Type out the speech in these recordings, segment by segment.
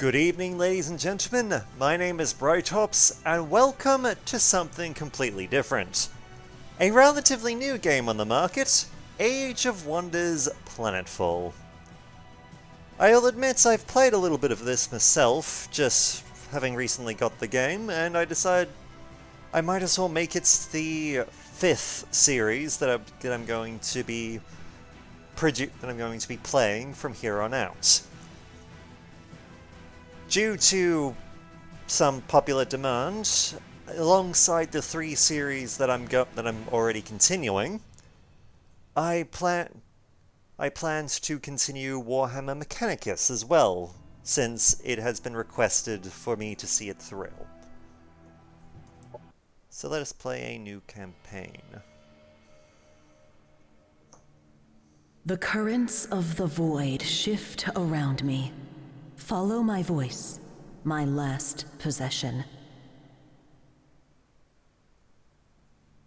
Good evening, ladies and gentlemen. My name is Brightops, and welcome to something completely different. A relatively new game on the market, Age of Wonders Planetfall. I'll admit I've played a little bit of this myself, just having recently got the game, and I decided I might as well make it the fifth series that I'm going to be playing from here on out. Due to some popular demand, alongside the three series that I'm already continuing, I planned to continue Warhammer Mechanicus as well, since it has been requested for me to see it through. So let us play a new campaign. The currents of the void shift around me. Follow my voice, my last possession.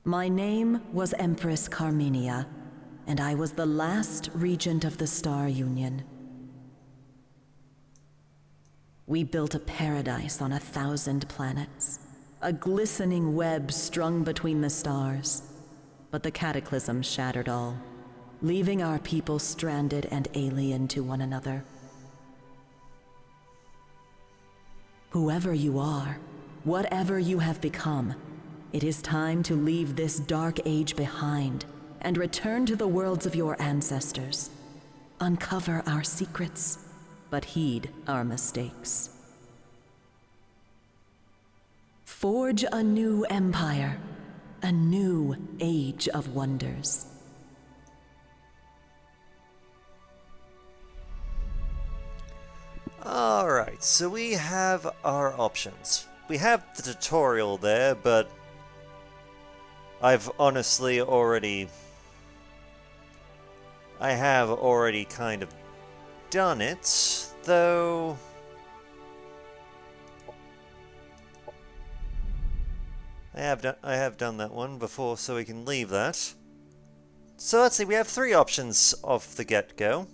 My name was Empress Carmenia, and I was the last regent of the Star Union. We built a paradise on 1,000 planets, a glistening web strung between the stars. But the cataclysm shattered all, leaving our people stranded and alien to one another. Whoever you are, whatever you have become, it is time to leave this dark age behind and return to the worlds of your ancestors. Uncover our secrets, but heed our mistakes. Forge a new empire, a new age of wonders. Alright, so we have our options. We have the tutorial there, but I've honestly already... I have already kind of done it, though... I have done that one before, so we can leave that. So let's see, we have three options off the get-go.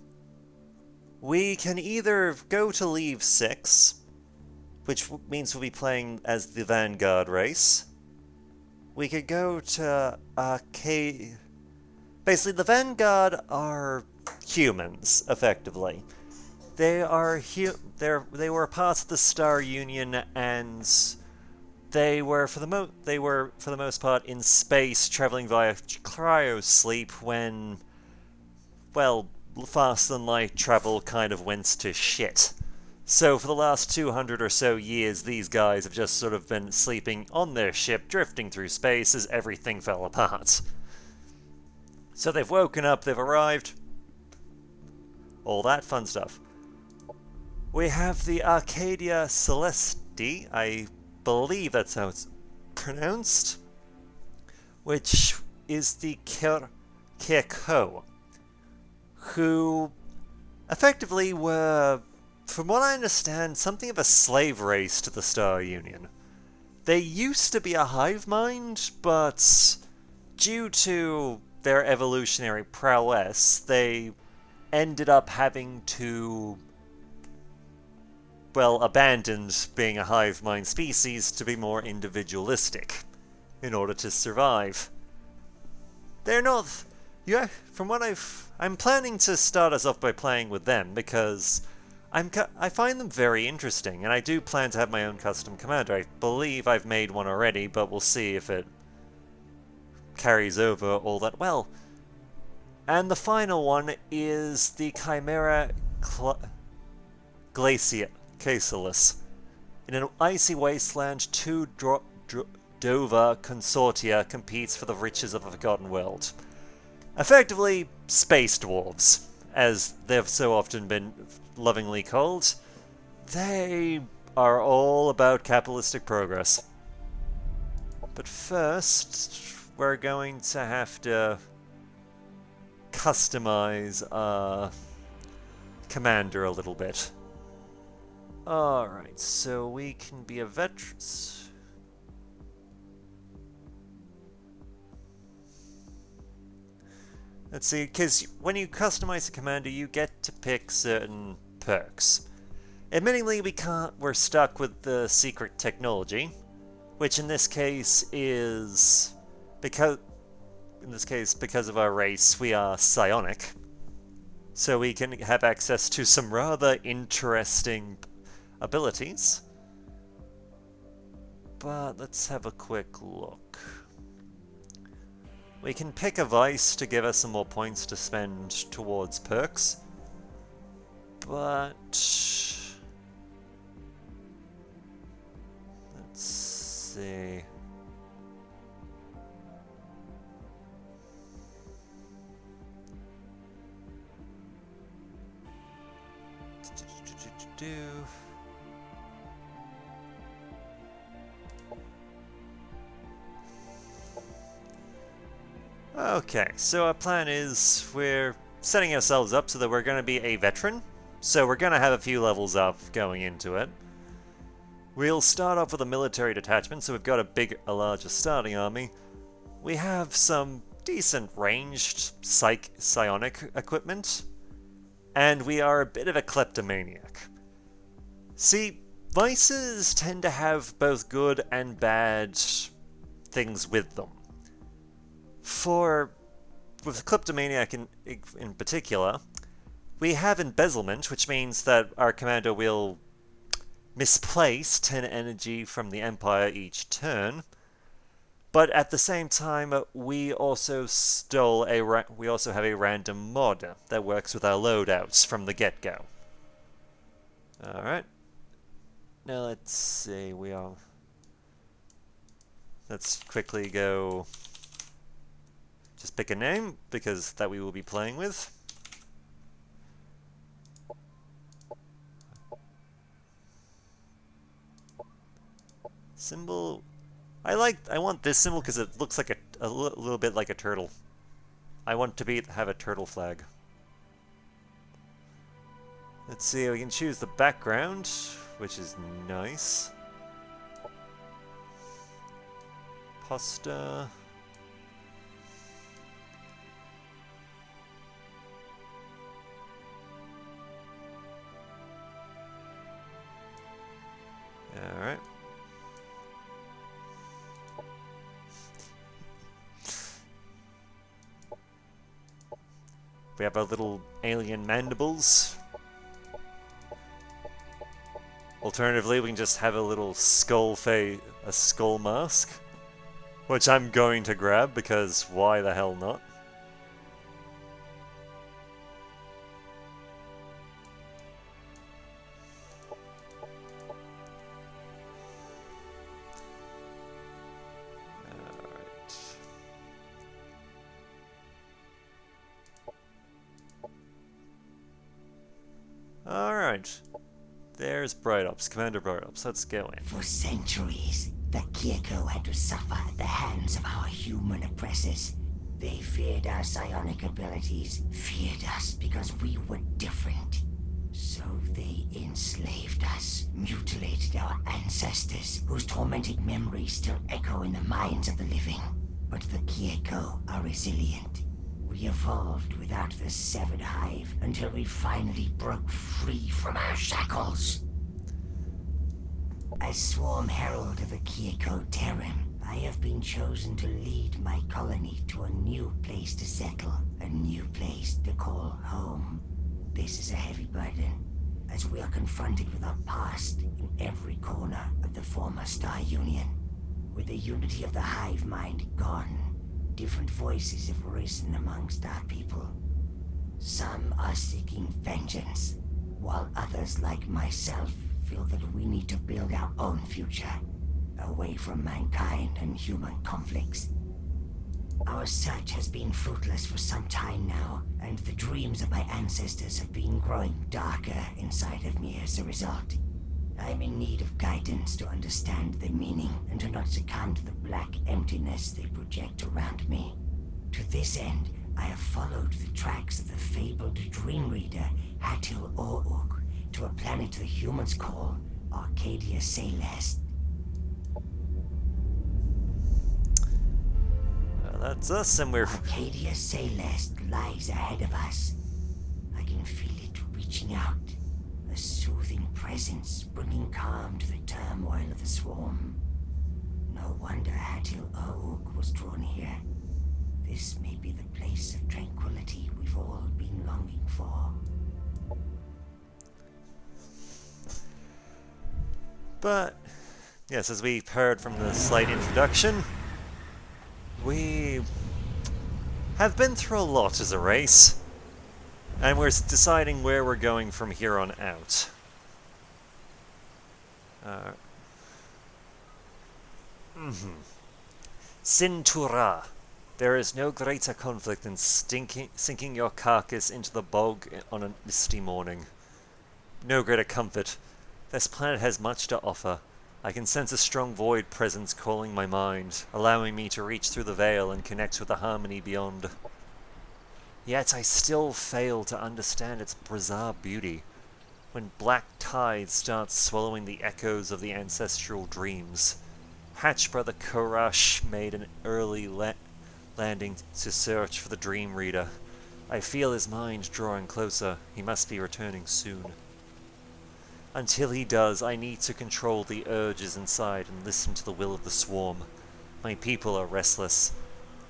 We can either go to Leave 6, which means we'll be playing as the Vanguard race. We could go to Arcade... Basically, the Vanguard are humans, effectively. They were part of the Star Union, and they were for the most part in space, traveling via cryosleep when, well, faster-than-light travel kind of went to shit. So for the last 200 or so years, these guys have just sort of been sleeping on their ship, drifting through space as everything fell apart. So they've woken up, they've arrived, all that fun stuff. We have the Arcadia Celesti, I believe that's how it's pronounced, which is the Kir'Ko, who effectively were, from what I understand, something of a slave race to the Star Union. They used to be a hivemind, but due to their evolutionary prowess, they ended up having to, well, abandon being a hivemind species to be more individualistic in order to survive. They're not... Yeah, from what I'm planning to start us off by playing with them, because I find them very interesting, and I do plan to have my own custom commander. I believe I've made one already, but we'll see if it carries over all that well. And the final one is the Chimera Glacialis. In an icy wasteland, two Dova consortia competes for the riches of a forgotten world. Effectively, space dwarves, as they've so often been lovingly called. They are all about capitalistic progress. But first, we're going to have to customize our commander a little bit. Alright, so we can be a veteran. Let's see, because when you customize a commander, you get to pick certain perks. Admittingly, we're stuck with the secret technology, which in this case is because of our race, we are psionic. So we can have access to some rather interesting abilities. But let's have a quick look. We can pick a vice to give us some more points to spend towards perks. But let's see. Okay, so our plan is we're setting ourselves up so that we're going to be a veteran. So we're going to have a few levels up going into it. We'll start off with a military detachment, so we've got a larger starting army. We have some decent ranged psionic equipment. And we are a bit of a kleptomaniac. See, vices tend to have both good and bad things with them. With kleptomaniac in particular, we have embezzlement, which means that our commander will misplace 10 energy from the Empire each turn. But at the same time, we also have a random mod that works with our loadouts from the get-go. Alright. Now let's see, let's quickly go... Just pick a name, because that we will be playing with. Symbol... I want this symbol because it looks like a little bit like a turtle. I want to have a turtle flag. Let's see, we can choose the background, which is nice. Pasta. Alright. We have our little alien mandibles. Alternatively, we can just have a little skull mask. Which I'm going to grab, because why the hell not? Alright. There's Bright Ops, Commander Bright Ops. Let's go in. For centuries, the Kir'Ko had to suffer at the hands of our human oppressors. They feared our psionic abilities, feared us because we were different. So they enslaved us, mutilated our ancestors, whose tormented memories still echo in the minds of the living. But the Kir'Ko are resilient. We evolved without the severed hive until we finally broke free from our shackles. As Swarm Herald of the Kir'Ko Terran, I have been chosen to lead my colony to a new place to settle, a new place to call home. This is a heavy burden, as we are confronted with our past in every corner of the former Star Union. With the unity of the hive mind gone, different voices have risen amongst our people. Some are seeking vengeance, while others like myself feel that we need to build our own future, away from mankind and human conflicts. Our search has been fruitless for some time now, and the dreams of my ancestors have been growing darker inside of me as a result. I'm in need of guidance to understand the meaning and to not succumb to the black emptiness they project around me. To this end, I have followed the tracks of the fabled dream reader Hatil Oruk to a planet the humans call Arcadia Celeste. That's us, and we're... Arcadia Celeste lies ahead of us. I can feel it reaching out, a soothing presence, bringing calm to the turmoil of the swarm. No wonder Hatil Oak was drawn here. This may be the place of tranquility we've all been longing for. But, yes, as we've heard from the slight introduction, we have been through a lot as a race, and we're deciding where we're going from here on out. Sintura. There is no greater conflict than sinking your carcass into the bog on a misty morning. No greater comfort. This planet has much to offer. I can sense a strong void presence calling my mind, allowing me to reach through the veil and connect with the harmony beyond. Yet I still fail to understand its bizarre beauty. When black tide starts swallowing the echoes of the ancestral dreams, Hatch Brother Korash made an early landing to search for the Dream Reader. I feel his mind drawing closer. He must be returning soon. Until he does, I need to control the urges inside and listen to the will of the swarm. My people are restless.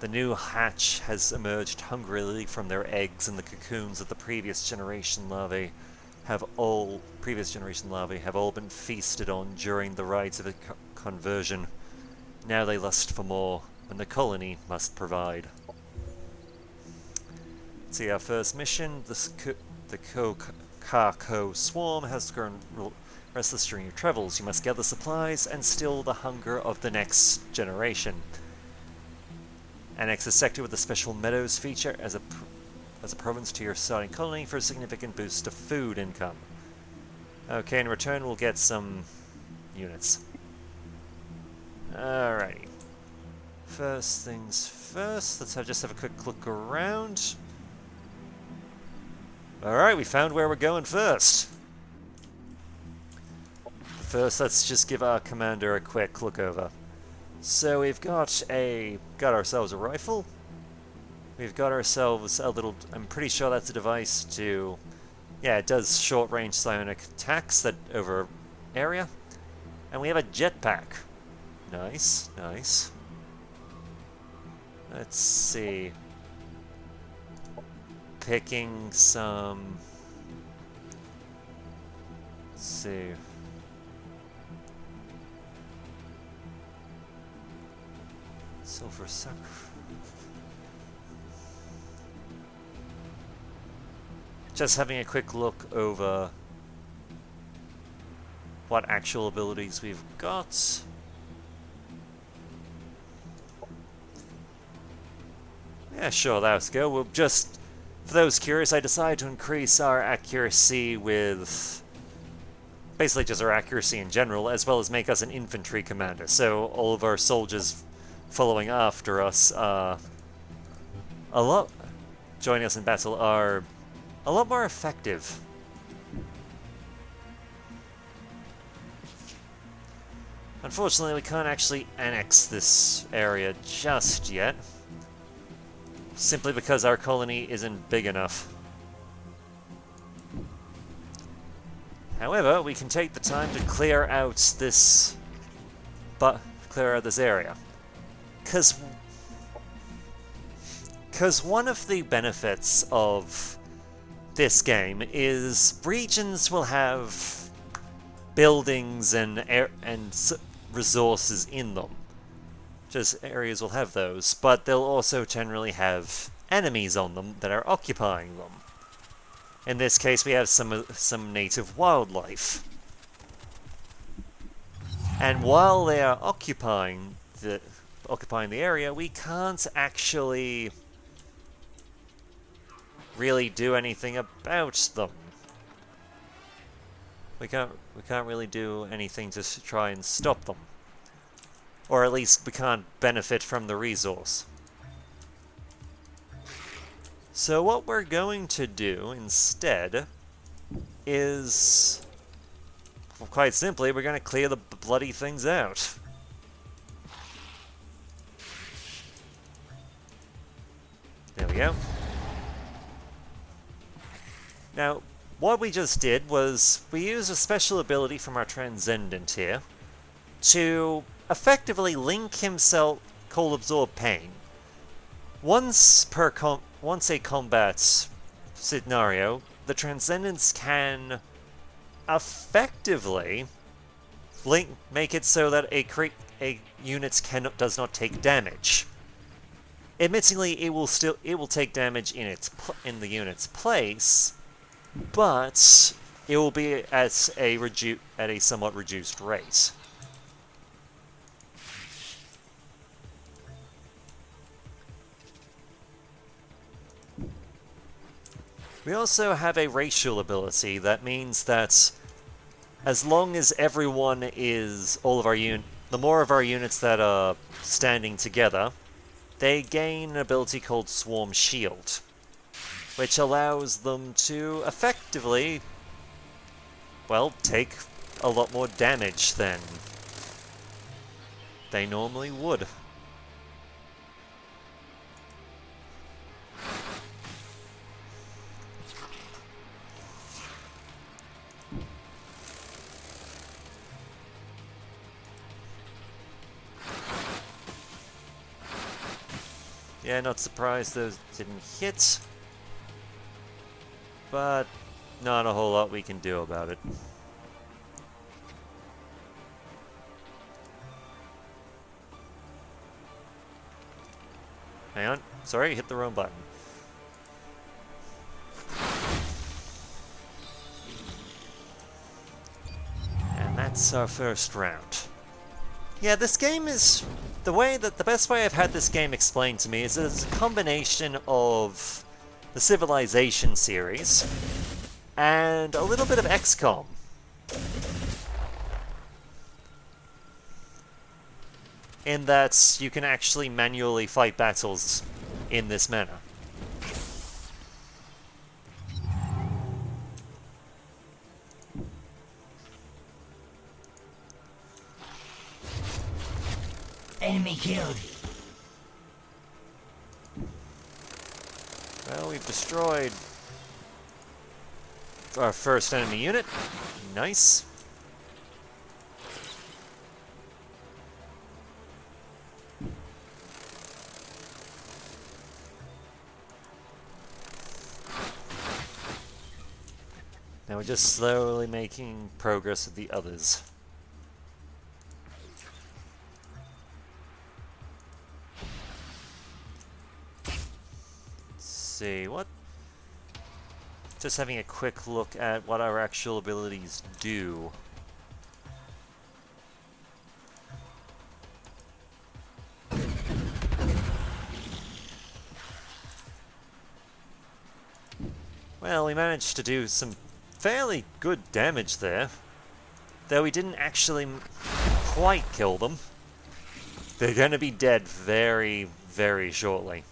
The new hatch has emerged hungrily from their eggs, and the cocoons of the previous generation larvae have all been feasted on during the rites of conversion. Now they lust for more, and the colony must provide. Let's see, our first mission, the Kir'Ko swarm has grown restless during your travels. You must gather supplies and still the hunger of the next generation. Annex a sector with a special meadows feature as a province to your starting colony for a significant boost of food income. Okay, in return we'll get some units. Alrighty. First things first, let's just have a quick look around. Alright, we found where we're going first. First, let's just give our commander a quick look over. So we've got ourselves a rifle. We've got ourselves a little, I'm pretty sure that's a device to, yeah, it does short-range psionic attacks that over area. And we have a jetpack. Nice, nice. Let's see. Picking some... Let's see. Silver sucker. Just having a quick look over what actual abilities we've got. Yeah, sure, let's go. We'll just, for those curious, I decided to increase our accuracy with basically just our accuracy in general, as well as make us an infantry commander. So all of our soldiers following after us joining us in battle are a lot more effective. Unfortunately, we can't actually annex this area just yet, simply because our colony isn't big enough. However, we can take the time to clear out this area. Because one of the benefits of this game is regions will have buildings and resources in them. Just areas will have those, but they'll also generally have enemies on them that are occupying them. In this case, we have some native wildlife. And while they are occupying the area, we can't actually really do anything about them. We can't really do anything to try and stop them. Or at least we can't benefit from the resource. So what we're going to do instead is, well, quite simply, we're going to clear the bloody things out. There we go. Now, what we just did was we used a special ability from our Transcendent here to effectively link himself Cold Absorb Pain. Once a combat scenario, the Transcendents can effectively make it so that a unit does not take damage. Admittingly, it will take damage in the unit's place, but it will be at a somewhat reduced rate. We also have a racial ability that means that as long as everyone is the more of our units that are standing together, they gain an ability called Swarm Shield, which allows them to effectively, well, take a lot more damage than they normally would. Yeah, not surprised those didn't hit, but not a whole lot we can do about it. Hang on, sorry, hit the wrong button. And that's our first round. Yeah, this game is... The best way I've had this game explained to me is that it's a combination of the Civilization series and a little bit of XCOM. In that you can actually manually fight battles in this manner. Enemy killed. Well, we've destroyed our first enemy unit. Nice. Now we're just slowly making progress with the others. See what? Just having a quick look at what our actual abilities do. Well, we managed to do some fairly good damage there, though we didn't actually quite kill them. They're going to be dead very, very shortly.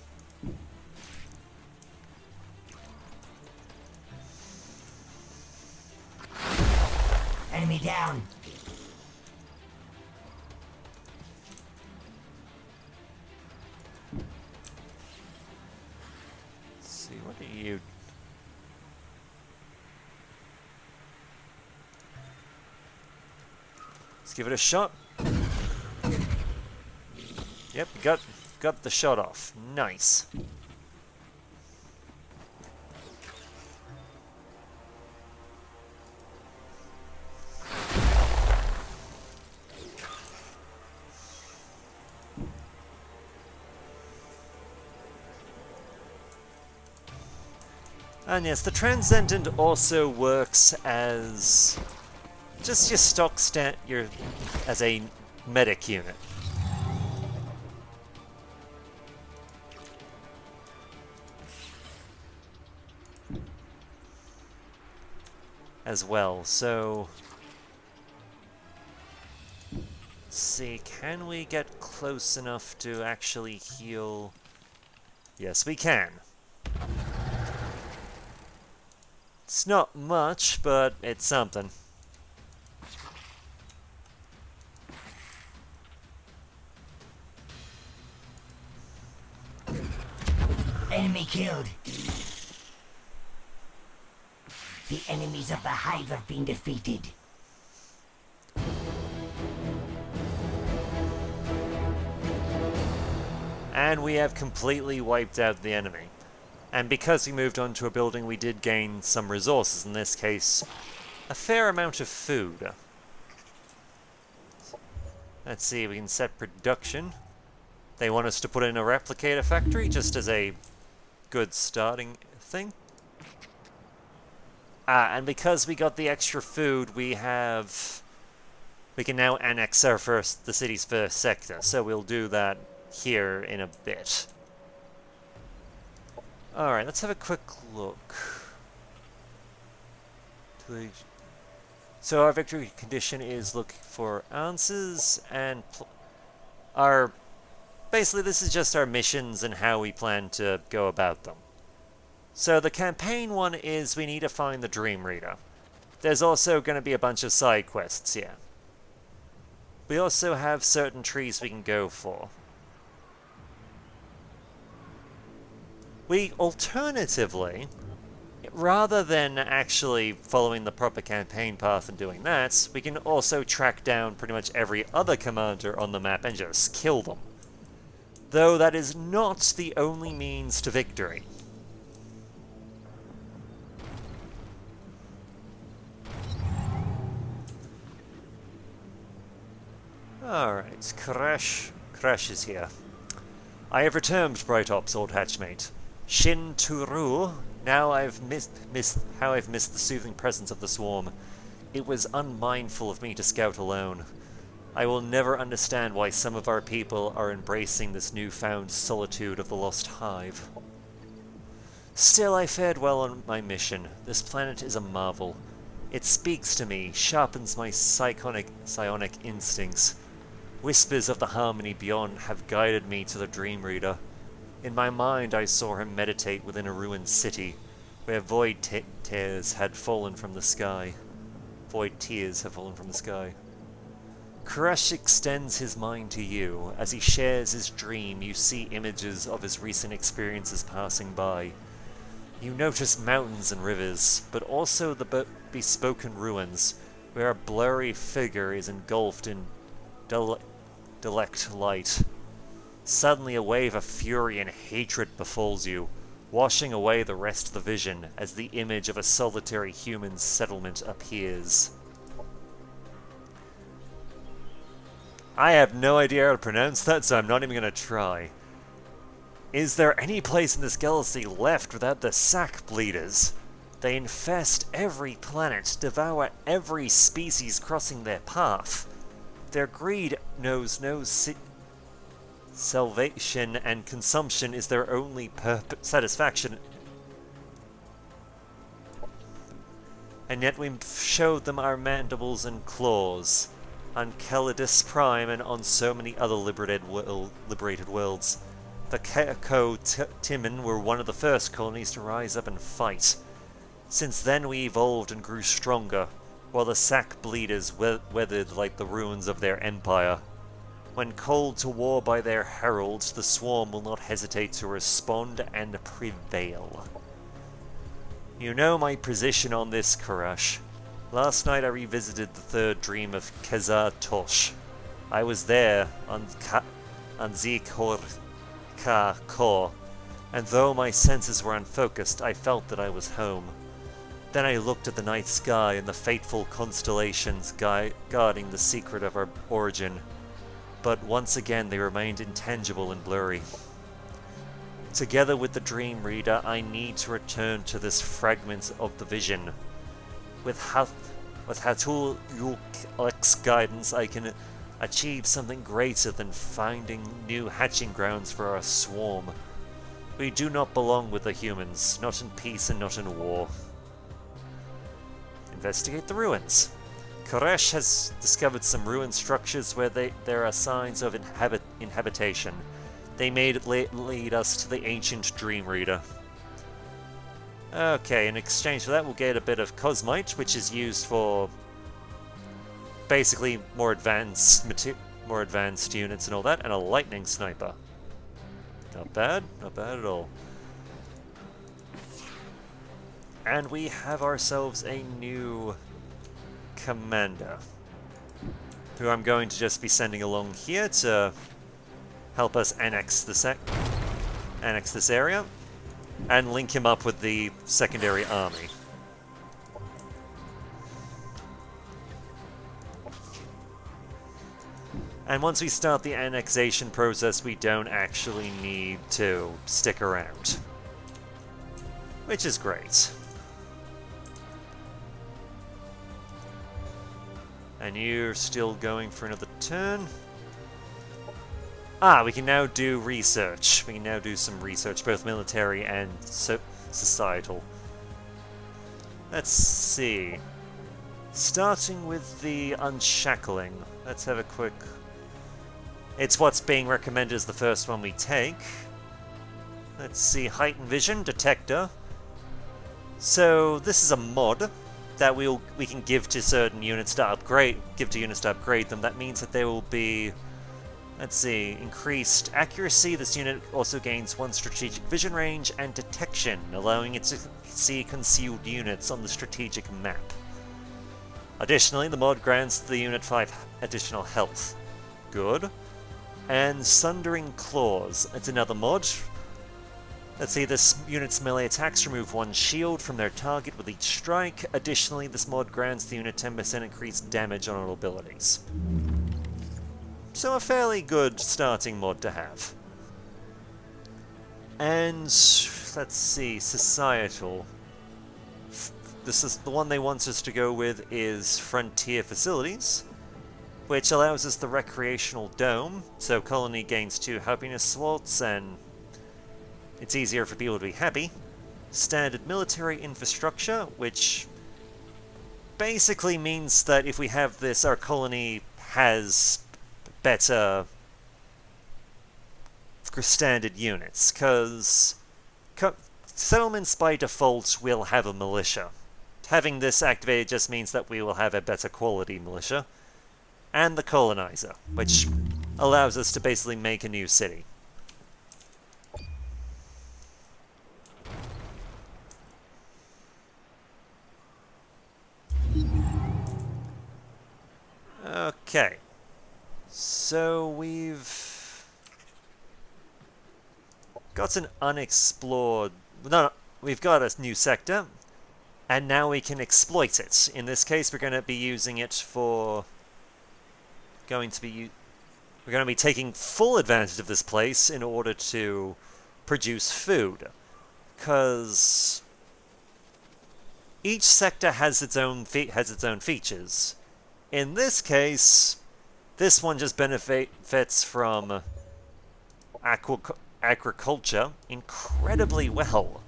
Enemy down. Let's see, what are you... Let's give it a shot. Yep, got the shot off. Nice. And yes, the Transcendent also works as just your stock as a medic unit. As well, so let's see, can we get close enough to actually heal? Yes, we can. It's not much, but it's something. Enemy killed. The enemies of the Hive have been defeated. And we have completely wiped out the enemy. And because we moved on to a building, we did gain some resources, in this case, a fair amount of food. Let's see, we can set production. They want us to put in a replicator factory, just as a good starting thing. And because we got the extra food, we can now annex the city's first sector, so we'll do that here in a bit. Alright, let's have a quick look. So our victory condition is looking for answers, and basically this is just our missions and how we plan to go about them. So the campaign one is we need to find the Dream Reader. There's also going to be a bunch of side quests, yeah. We also have certain trees we can go for. We alternatively, rather than actually following the proper campaign path and doing that, we can also track down pretty much every other commander on the map and just kill them. Though that is not the only means to victory. Alright, Crash is here. I have returned, Bright Ops, old hatchmate. Shin Turu. Now I've missed the soothing presence of the swarm. It was unmindful of me to scout alone. I will never understand why some of our people are embracing this newfound solitude of the lost hive. Still, I fared well on my mission. This planet is a marvel. It speaks to me, sharpens my psionic instincts. Whispers of the harmony beyond have guided me to the Dream Reader. In my mind I saw him meditate within a ruined city, where void tears have fallen from the sky. Crush extends his mind to you. As he shares his dream, you see images of his recent experiences passing by. You notice mountains and rivers, but also the bespoken ruins, where a blurry figure is engulfed in delect light. Suddenly a wave of fury and hatred befalls you, washing away the rest of the vision as the image of a solitary human settlement appears. I have no idea how to pronounce that, so I'm not even going to try. Is there any place in this galaxy left without the sack bleeders? They infest every planet, devour every species crossing their path. Their greed knows no salvation, and consumption is their only satisfaction. And yet we showed them our mandibles and claws. On Calidus Prime and on so many other liberated worlds. The Kir'Ko Timon were one of the first colonies to rise up and fight. Since then we evolved and grew stronger, while the sack bleeders weathered like the ruins of their empire. When called to war by their heralds, the swarm will not hesitate to respond and prevail. You know my position on this, Karash. Last night I revisited the third dream of Kezar Tosh. I was there on Zikor Ka, and though my senses were unfocused, I felt that I was home. Then I looked at the night sky and the fateful constellations guarding the secret of our origin, but once again they remained intangible and blurry. Together with the Dream Reader, I need to return to this fragment of the vision. With Hatul Yulk's guidance, I can achieve something greater than finding new hatching grounds for our swarm. We do not belong with the humans, not in peace and not in war. Investigate the ruins. Koresh has discovered some ruined structures where there are signs of inhabitation. They may lead us to the ancient Dream Reader. Okay, in exchange for that we'll get a bit of Cosmite, which is used for basically more advanced units and all that, and a Lightning Sniper. Not bad at all. And we have ourselves a new commander, who I'm going to just be sending along here to help us annex this area, and link him up with the secondary army. And once we start the annexation process, we don't actually need to stick around, which is great. And you're still going for another turn. Ah, we can now do research. We can now do some research, both military and societal. Let's see. Starting with the unshackling. Let's have a quick... It's what's being recommended as the first one we take. Let's see, heightened vision, detector. So this is a mod that we can give to certain units to upgrade them. That means that there will be, let's see, increased accuracy. This unit also gains 1 strategic vision range and detection, allowing it to see concealed units on the strategic map. Additionally, the mod grants the unit 5 additional health. Good. And Sundering Claws. It's another mod. Let's see, this unit's melee attacks remove 1 shield from their target with each strike. Additionally, this mod grants the unit 10% increased damage on all abilities. So a fairly good starting mod to have. And let's see, societal. This is the one they want us to go with is Frontier Facilities, which allows us the Recreational Dome, so Colony gains 2 happiness slots and it's easier for people to be happy. Standard military infrastructure, which basically means that if we have this, our colony has better standard units, because settlements by default will have a militia. Having this activated just means that we will have a better quality militia. And the colonizer, which allows us to basically make a new city. Okay, so we've got an unexplored... No, we've got a new sector, and now we can exploit it. In this case, we're going to be using it for... We're going to be taking full advantage of this place in order to produce food, because each sector has its own features. In this case, this one just benefits from agriculture incredibly well.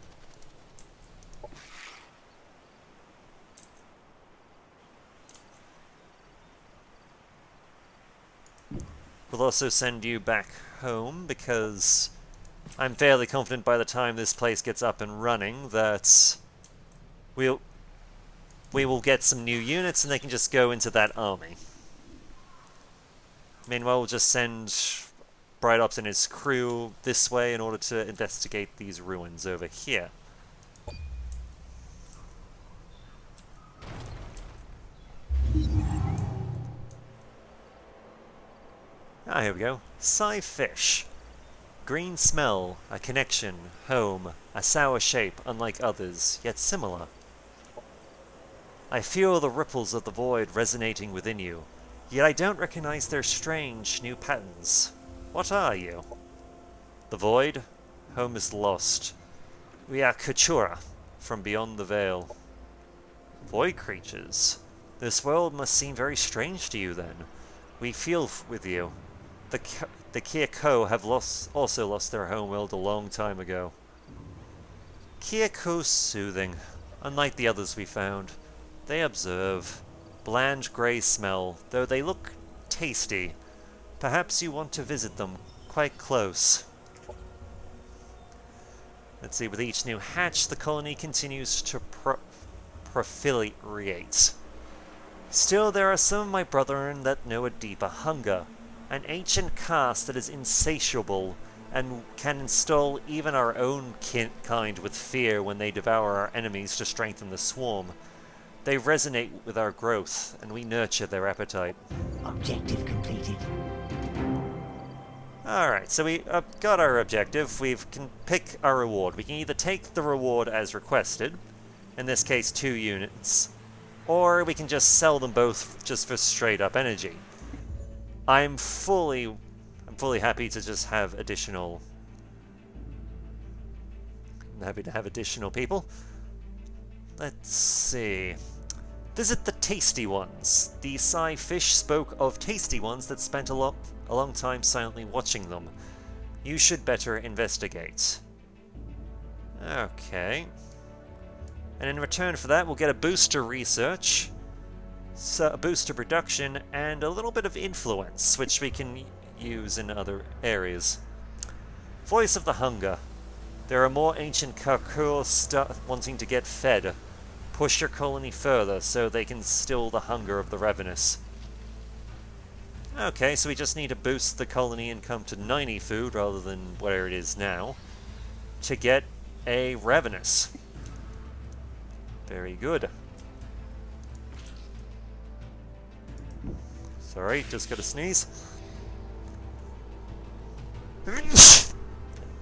We'll also send you back home, because I'm fairly confident by the time this place gets up and running that we will get some new units and they can just go into that army. Meanwhile, we'll just send Bright Ops and his crew this way in order to investigate these ruins over here. Ah, here we go. Psy Fish. Green smell, a connection, home, a sour shape unlike others, yet similar. I feel the ripples of the void resonating within you, yet I don't recognize their strange new patterns. What are you? The void? Home is lost. We are Kachura, from beyond the veil. Void creatures? This world must seem very strange to you then. We feel with you. The Kir'Ko have also lost their homeworld a long time ago. Kir'Ko's soothing, unlike the others we found. They observe. Bland grey smell, though they look tasty. Perhaps you want to visit them quite close. Let's see, with each new hatch, the colony continues to proliferate. Still, there are some of my brethren that know a deeper hunger. An ancient caste that is insatiable, and can install even our own kind with fear when they devour our enemies to strengthen the swarm. They resonate with our growth, and we nurture their appetite. Objective completed. Alright, so we got our objective. We can pick our reward. We can either take the reward as requested, in this case 2 units, or we can just sell them both just for straight up energy. I'm fully happy to just have additional... I'm happy to have additional people. Let's see... Visit the Tasty Ones. The Psy Fish spoke of tasty ones that spent a long time silently watching them. You should better investigate. Okay. And in return for that, we'll get a boost to research, a boost to production, and a little bit of influence, which we can use in other areas. Voice of the Hunger. There are more ancient Kir'Ko wanting to get fed. Push your colony further so they can still the hunger of the ravenous. Okay, so we just need to boost the colony income to 90 food rather than where it is now to get a ravenous. Very good. Sorry, just gotta sneeze.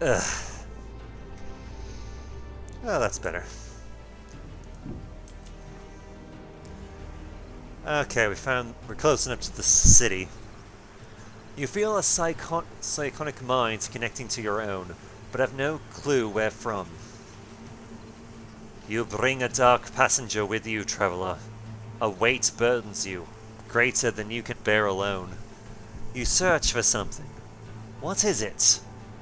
Ugh. Oh, that's better. Okay, we're close enough to the city. You feel a psionic mind connecting to your own, but have no clue where from. You bring a dark passenger with you, traveler. A weight burdens you, greater than you can bear alone. You search for something. What is it?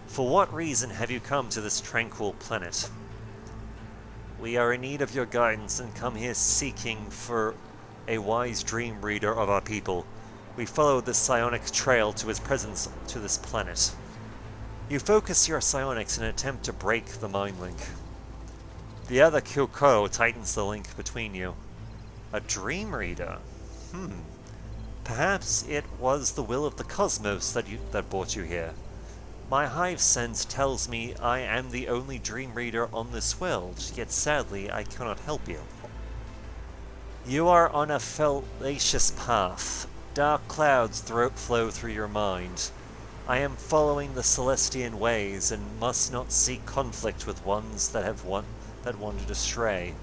For what reason have you come to this tranquil planet? We are in need of your guidance and come here seeking for a wise dream reader of our people. We follow the psionic trail to his presence to this planet. You focus your psionics in an attempt to break the mind link. The other Kir'Ko tightens the link between you. A dream reader? Perhaps it was the will of the cosmos that brought you here. My hive sense tells me I am the only dream reader on this world, yet sadly I cannot help you. You are on a fallacious path. Dark clouds flow through your mind. I am following the Celestian ways and must not seek conflict with ones that wandered astray.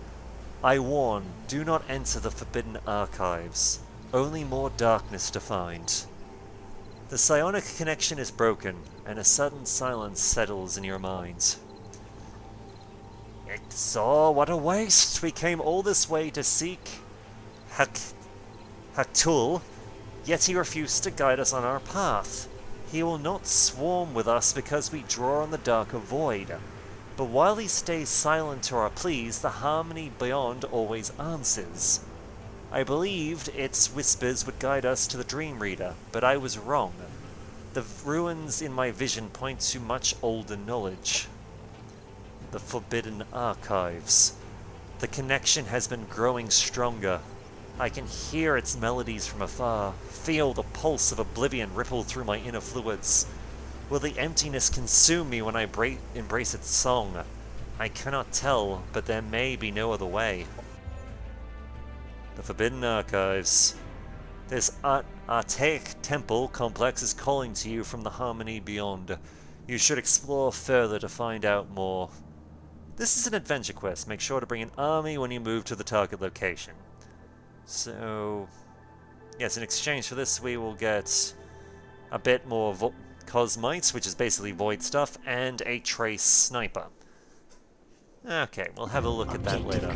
I warn, do not enter the forbidden archives. Only more darkness to find. The psionic connection is broken, and a sudden silence settles in your mind. So, what a waste! We came all this way to seek Haktul, yet he refused to guide us on our path. He will not swarm with us because we draw on the darker void. But while he stays silent to our pleas, the harmony beyond always answers. I believed its whispers would guide us to the Dream Reader, but I was wrong. The ruins in my vision point to much older knowledge. The Forbidden Archives. The connection has been growing stronger. I can hear its melodies from afar, feel the pulse of oblivion ripple through my inner fluids. Will the emptiness consume me when I embrace its song? I cannot tell, but there may be no other way. The Forbidden Archives. This archaic temple complex is calling to you from the harmony beyond. You should explore further to find out more. This is an adventure quest. Make sure to bring an army when you move to the target location. So, yes, in exchange for this we will get a bit more Cosmites, which is basically void stuff, and a trace sniper. Okay, we'll have a look at that later.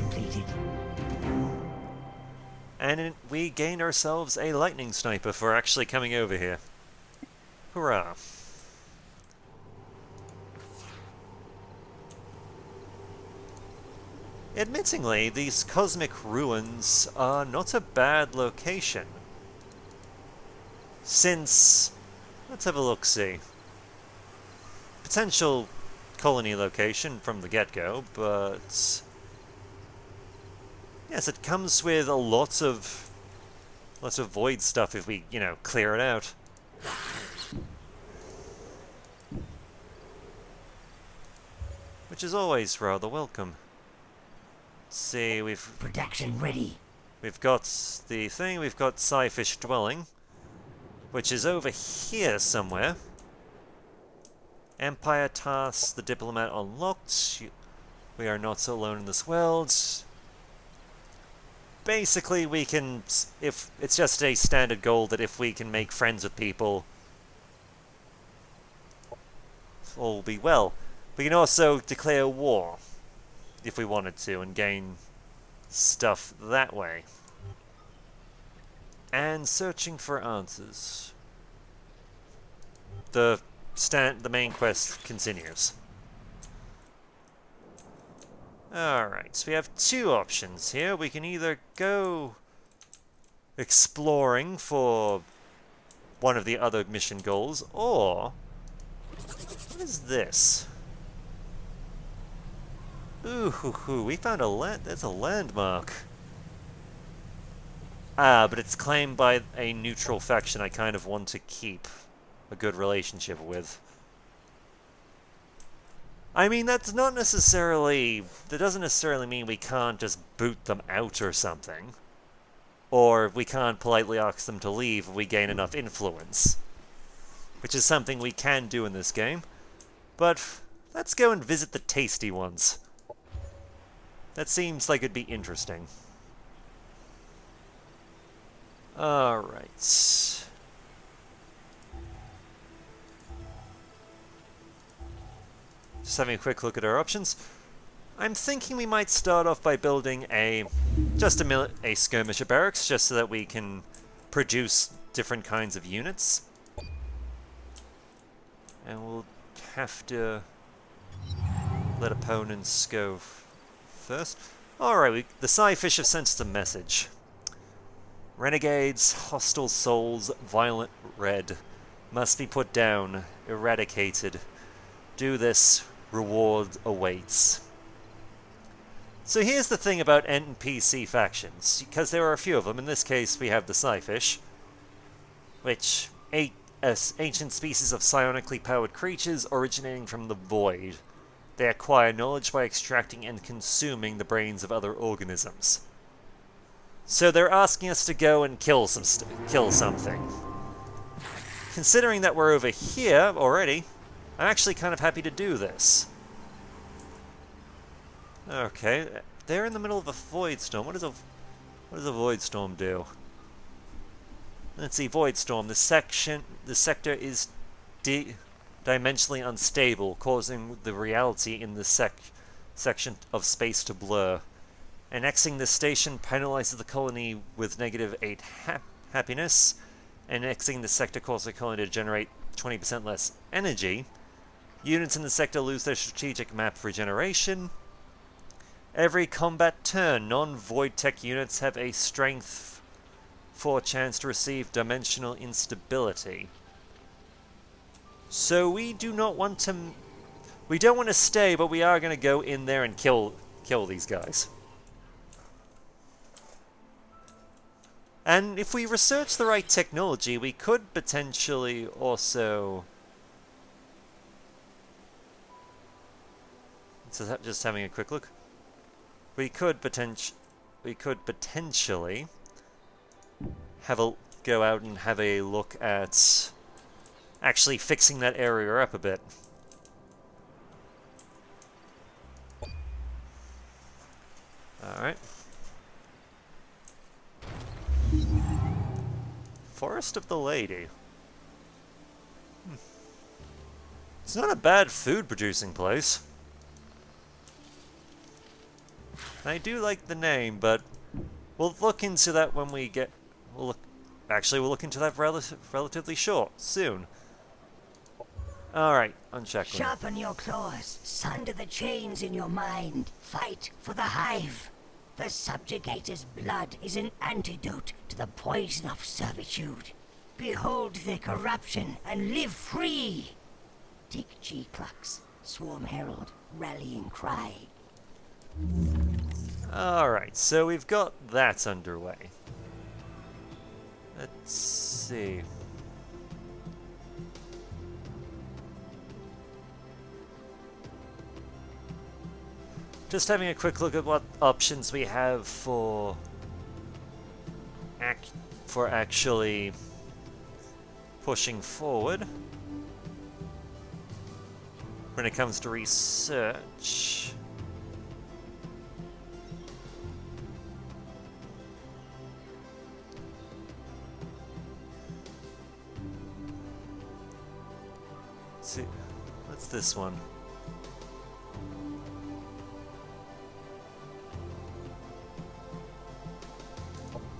And we gain ourselves a lightning sniper for actually coming over here. Hurrah. Admittingly, these cosmic ruins are not a bad location. Since... let's have a look-see. Potential colony location from the get-go, but... yes, it comes with a lot of void stuff if we, clear it out. which is always rather welcome. Let's see, Production ready. we've got the thing, we've got Scyfish Dwelling, which is over here somewhere. Empire Task, the Diplomat unlocked. We are not so alone in this world. Basically, we can, if it's just a standard goal that if we can make friends with people, all will be well. We can also declare war, if we wanted to, and gain stuff that way. And searching for answers. The main quest continues. Alright, so we have two options here. We can either go exploring for one of the other mission goals, or... what is this? Ooh, we found that's a landmark. Ah, but it's claimed by a neutral faction I kind of want to keep a good relationship with. I mean, that doesn't necessarily mean we can't just boot them out or something. Or we can't politely ask them to leave if we gain enough influence. Which is something we can do in this game. But let's go and visit the tasty ones. That seems like it'd be interesting. Alright. Just having a quick look at our options. I'm thinking we might start off by building a skirmisher barracks, just so that we can produce different kinds of units. And we'll have to let opponents go first. Alright, the Scyfish have sent us a message. Renegades, hostile souls, violent red, must be put down, eradicated. Do this, reward awaits. So here's the thing about NPC factions, because there are a few of them. In this case, we have the Scyfish, which ancient species of psionically powered creatures originating from the void. They acquire knowledge by extracting and consuming the brains of other organisms. So they're asking us to go and kill something. Considering that we're over here already, I'm actually kind of happy to do this. Okay, they're in the middle of a void storm. What does a void storm do? Let's see, void storm. The sector is dimensionally unstable, causing the reality in the section of space to blur. Annexing the station penalizes the colony with -8 happiness. Annexing the sector causes the colony to generate 20% less energy. Units in the sector lose their strategic map regeneration. Every combat turn, non-void tech units have a strength 4 chance to receive dimensional instability. So we do not want to... we don't want to stay, but we are going to go in there and kill these guys. And if we research the right technology, we could potentially also... just having a quick look. We could potentially go out and have a look at actually fixing that area up a bit. Alright. Forest of the Lady. It's not a bad food-producing place. I do like the name, but we'll look into that when we get... we'll look into that relatively soon. Alright, unshackling. Sharpen your claws, sunder the chains in your mind. Fight for the hive. The subjugator's blood is an antidote to the poison of servitude. Behold their corruption and live free. Dick G-Clux, Swarm Herald, Rallying Cry. Alright, so we've got that underway. Let's see. Just having a quick look at what options we have for actually pushing forward when it comes to research. Let's see, what's this one?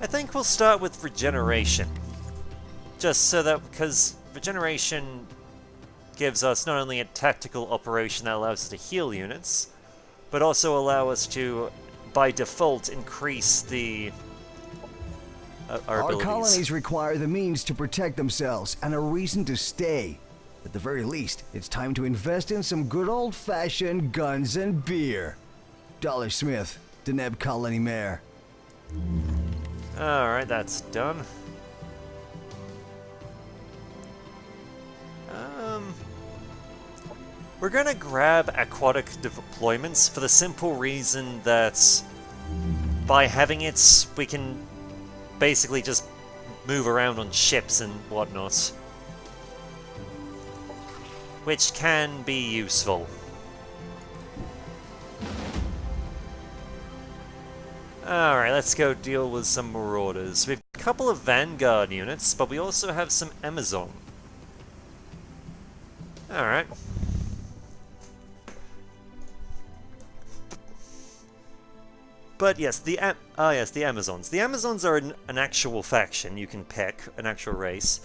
I think we'll start with regeneration. Just so that, because regeneration gives us not only a tactical operation that allows us to heal units, but also allow us to, by default, increase the our abilities. Our colonies require the means to protect themselves and a reason to stay. At the very least, it's time to invest in some good old-fashioned guns and beer. Dollar Smith, Deneb Colony Mayor. Alright, that's done. We're gonna grab aquatic deployments for the simple reason that by having it, we can basically just move around on ships and whatnot. Which can be useful. Alright, let's go deal with some marauders. We've a couple of Vanguard units, but we also have some Amazon. Alright. But yes, the Amazons. The Amazons are an actual faction you can pick, an actual race.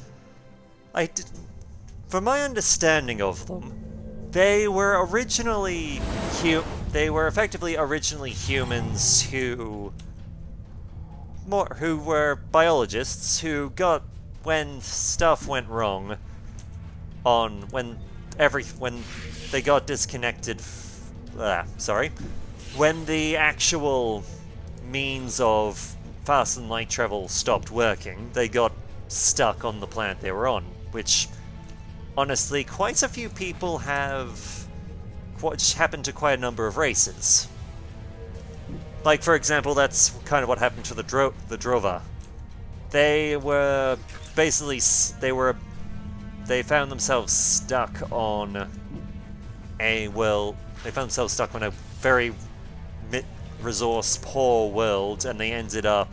From my understanding of them, they were originally effectively originally humans who were biologists who got, when stuff went wrong, when they got disconnected. When the actual means of fast and light travel stopped working, they got stuck on the planet they were on, which honestly quite a few people have, which happened to quite a number of races. Like, for example, that's kind of what happened to the Drova. They were basically, they found themselves stuck on a very resource-poor world, and they ended up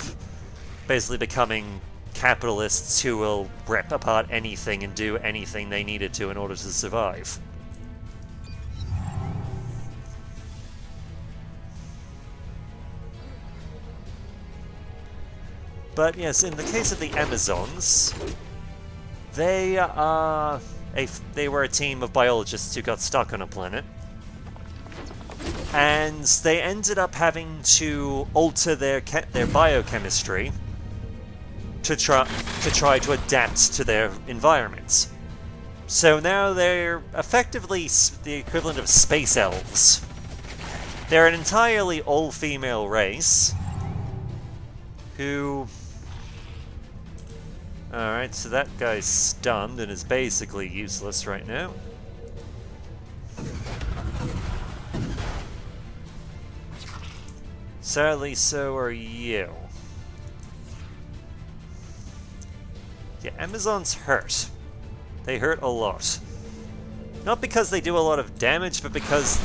basically becoming capitalists who will rip apart anything and do anything they needed to in order to survive. But yes, in the case of the Amazons, they were a team of biologists who got stuck on a planet. And they ended up having to alter their biochemistry to try to adapt to their environments. So now they're effectively the equivalent of space elves. They're an entirely all-female race who... Alright, so that guy's stunned and is basically useless right now. Sadly, so are you. Yeah, Amazons hurt. They hurt a lot. Not because they do a lot of damage, but because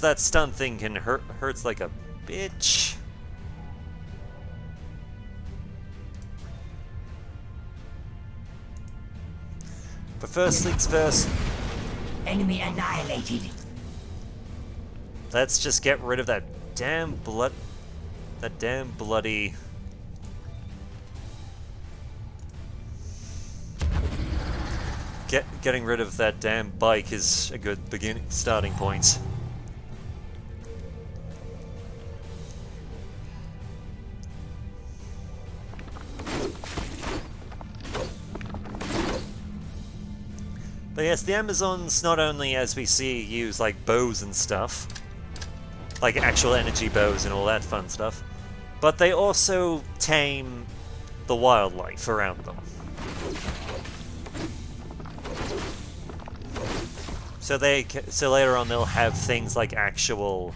that stun thing can hurts like a bitch. But first things first. Enemy annihilated. Let's just get rid of that damn bloody... Getting rid of that damn bike is a good starting point. But yes, the Amazons not only, as we see, use like bows and stuff, like actual energy bows and all that fun stuff, but they also tame the wildlife around them. So later on they'll have things like actual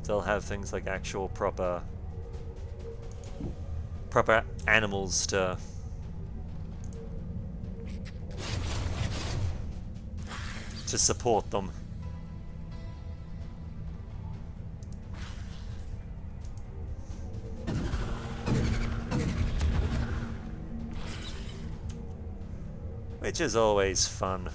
they'll have things like actual proper animals to support them. Which is always fun.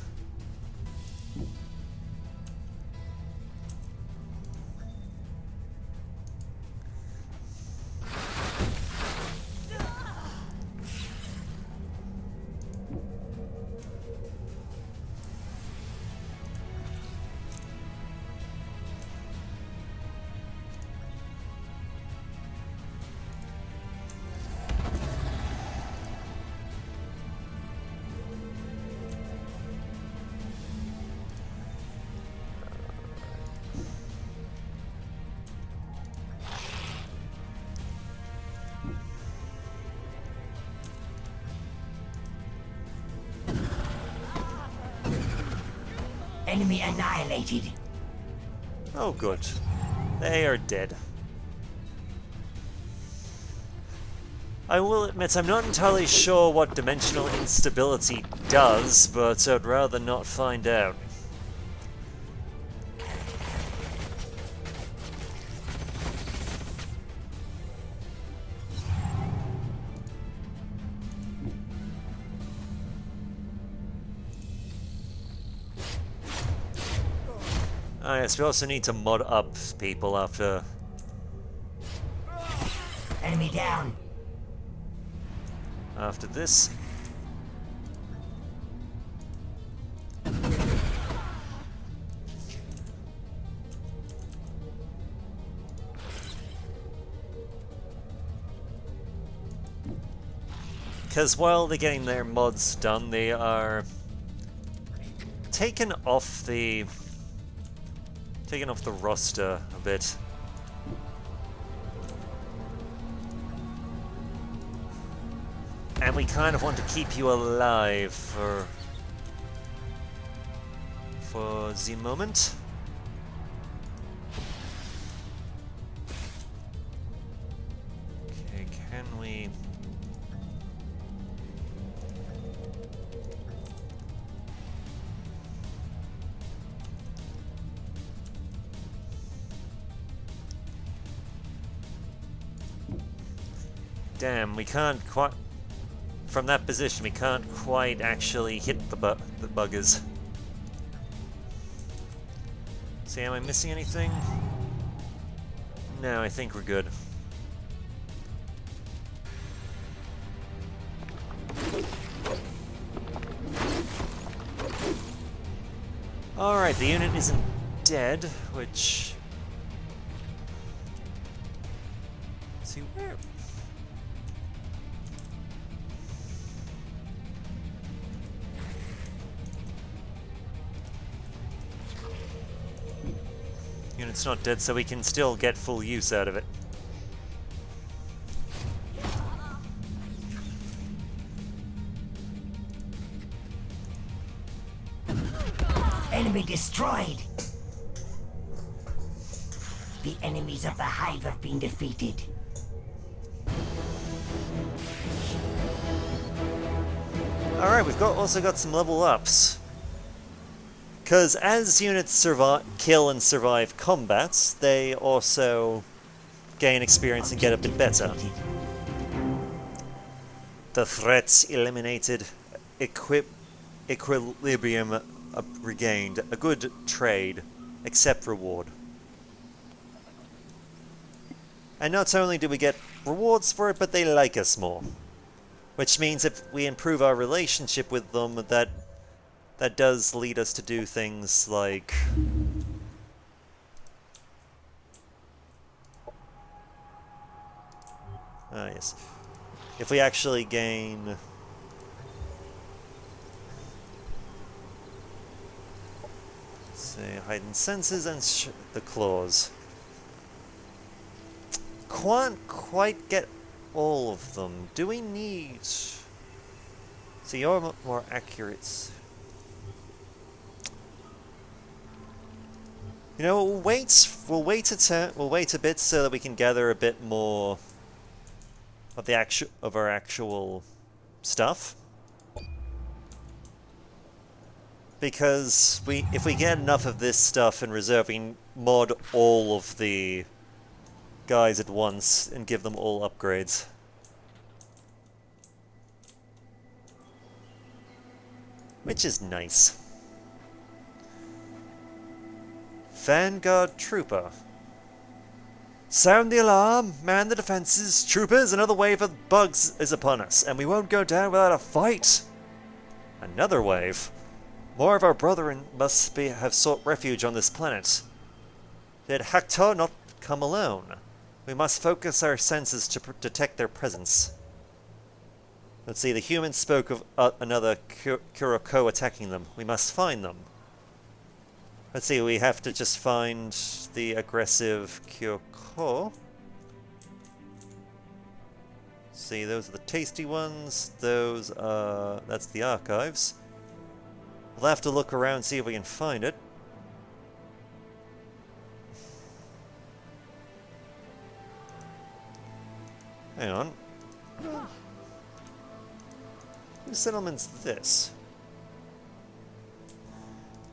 Enemy annihilated. Oh, good. They are dead. I will admit I'm not entirely sure what dimensional instability does, but I'd rather not find out. Ah, yes, we also need to mod up people after... Enemy down. after this. Because while they're getting their mods done, they are taken off the roster a bit. And we kind of want to keep you alive for the moment. Okay, can we... Damn, we can't quite... From that position, we can't quite actually hit the buggers. See, am I missing anything? No, I think we're good. Alright, the unit isn't dead, which... Let's see, where... Unit's not dead, so we can still get full use out of it. Enemy destroyed. The enemies of the Hive have been defeated. Alright, we've also got some level ups. Because as units kill and survive combats, they also gain experience and get a bit better. The threats eliminated, equilibrium regained, a good trade, accept reward. And not only do we get rewards for it, but they like us more. Which means if we improve our relationship with them, that does lead us to do things like... Ah, yes. If we actually gain... Let's say, heightened senses and the claws. Can't quite get all of them. Do we need... So you're more accurate. You know, we'll wait. We'll wait a bit so that we can gather a bit more of our actual stuff. Because if we get enough of this stuff in reserve, we can mod all of the guys at once and give them all upgrades. Which is nice. Vanguard Trooper. Sound the alarm! Man the defenses! Troopers, another wave of bugs is upon us, and we won't go down without a fight! Another wave? More of our brethren must have sought refuge on this planet. Did Haktor not come alone? We must focus our senses to detect their presence. Let's see, the humans spoke of another Kir'Ko attacking them. We must find them. Let's see, we have to just find the aggressive Kir'Ko. See, those are the tasty ones. Those that's the archives. We'll have to look around and see if we can find it. Hang on. Whose settlement's this?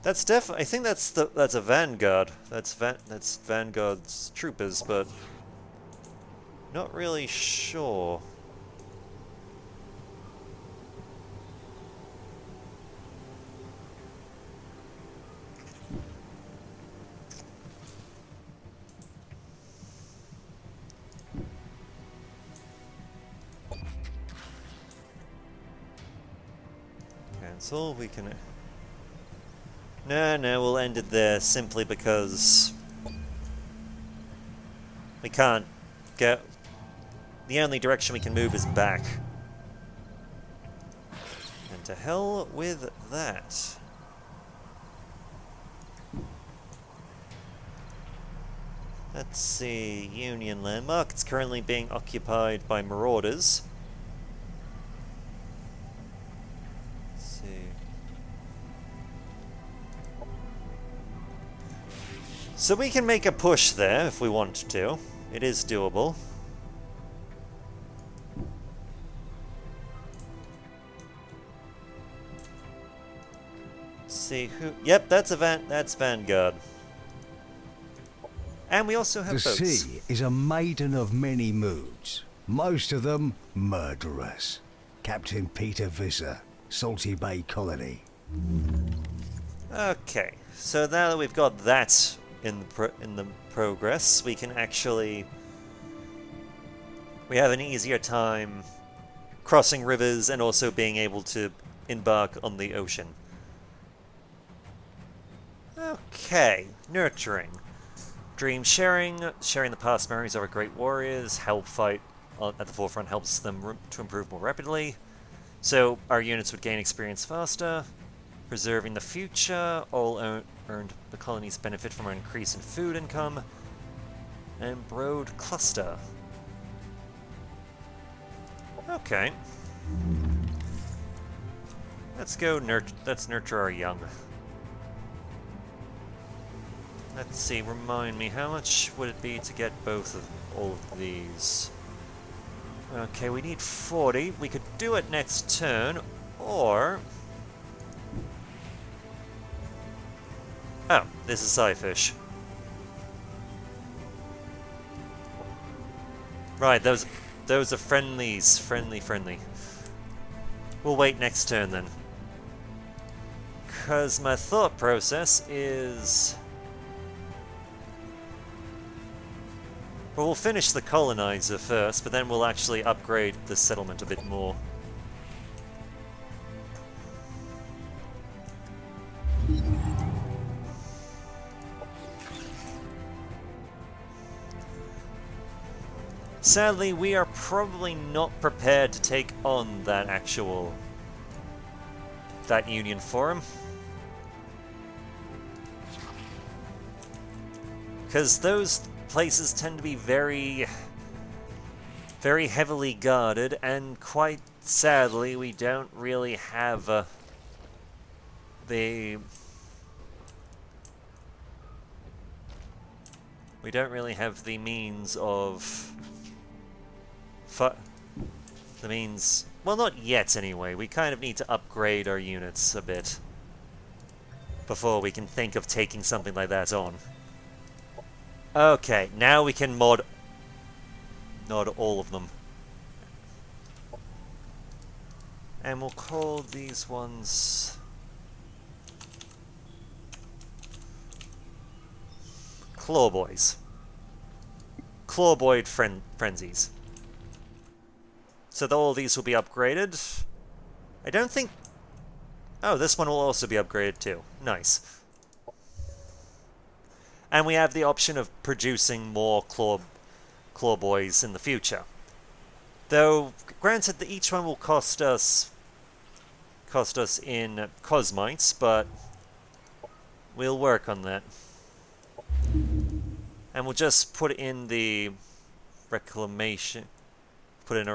That's I think that's a Vanguard. That's Vanguard's troopers, but not really sure. Cancel. We can. No, we'll end it there simply because we can't get. The only direction we can move is back. And to hell with that. Let's see. Union landmark. It's currently being occupied by marauders. So we can make a push there if we want to. It is doable. Let's see who. Yep, that's Vanguard. And we also have the boats. sea is a maiden of many moods. Most of them murderous. Captain Peter Visser, Salty Bay Colony. Okay, so now that we've got that in the progress, we can actually we have an easier time crossing rivers and also being able to embark on the ocean. Okay, nurturing. Dream sharing the past memories of our great warriors, help fight at the forefront helps them to improve more rapidly. So our units would gain experience faster. Preserving the future, all earned the colonies benefit from an increase in food income. And Broad Cluster. Okay. Let's nurture our young. Let's see, remind me, how much would it be to get all of these? Okay, we need 40. We could do it next turn, or... Oh, this is Scyfish. Right, those are friendlies. Friendly. We'll wait next turn then. Because my thought process is... Well, we'll finish the colonizer first, but then we'll actually upgrade the settlement a bit more. Sadly, we are probably not prepared to take on that Union Forum. Because those places tend to be very, very heavily guarded, and quite sadly, we don't really have the We don't really have the means of... the means... Well, not yet anyway. We kind of need to upgrade our units a bit before we can think of taking something like that on. Okay, now we can mod all of them. And we'll call these ones... Clawboys. Clawboid frenzies. So all these will be upgraded. I don't think... Oh, this one will also be upgraded too. Nice. And we have the option of producing more Clawboys in the future. Though, granted that each one will cost us in cosmites, but we'll work on that. And we'll just put in the reclamation... Put in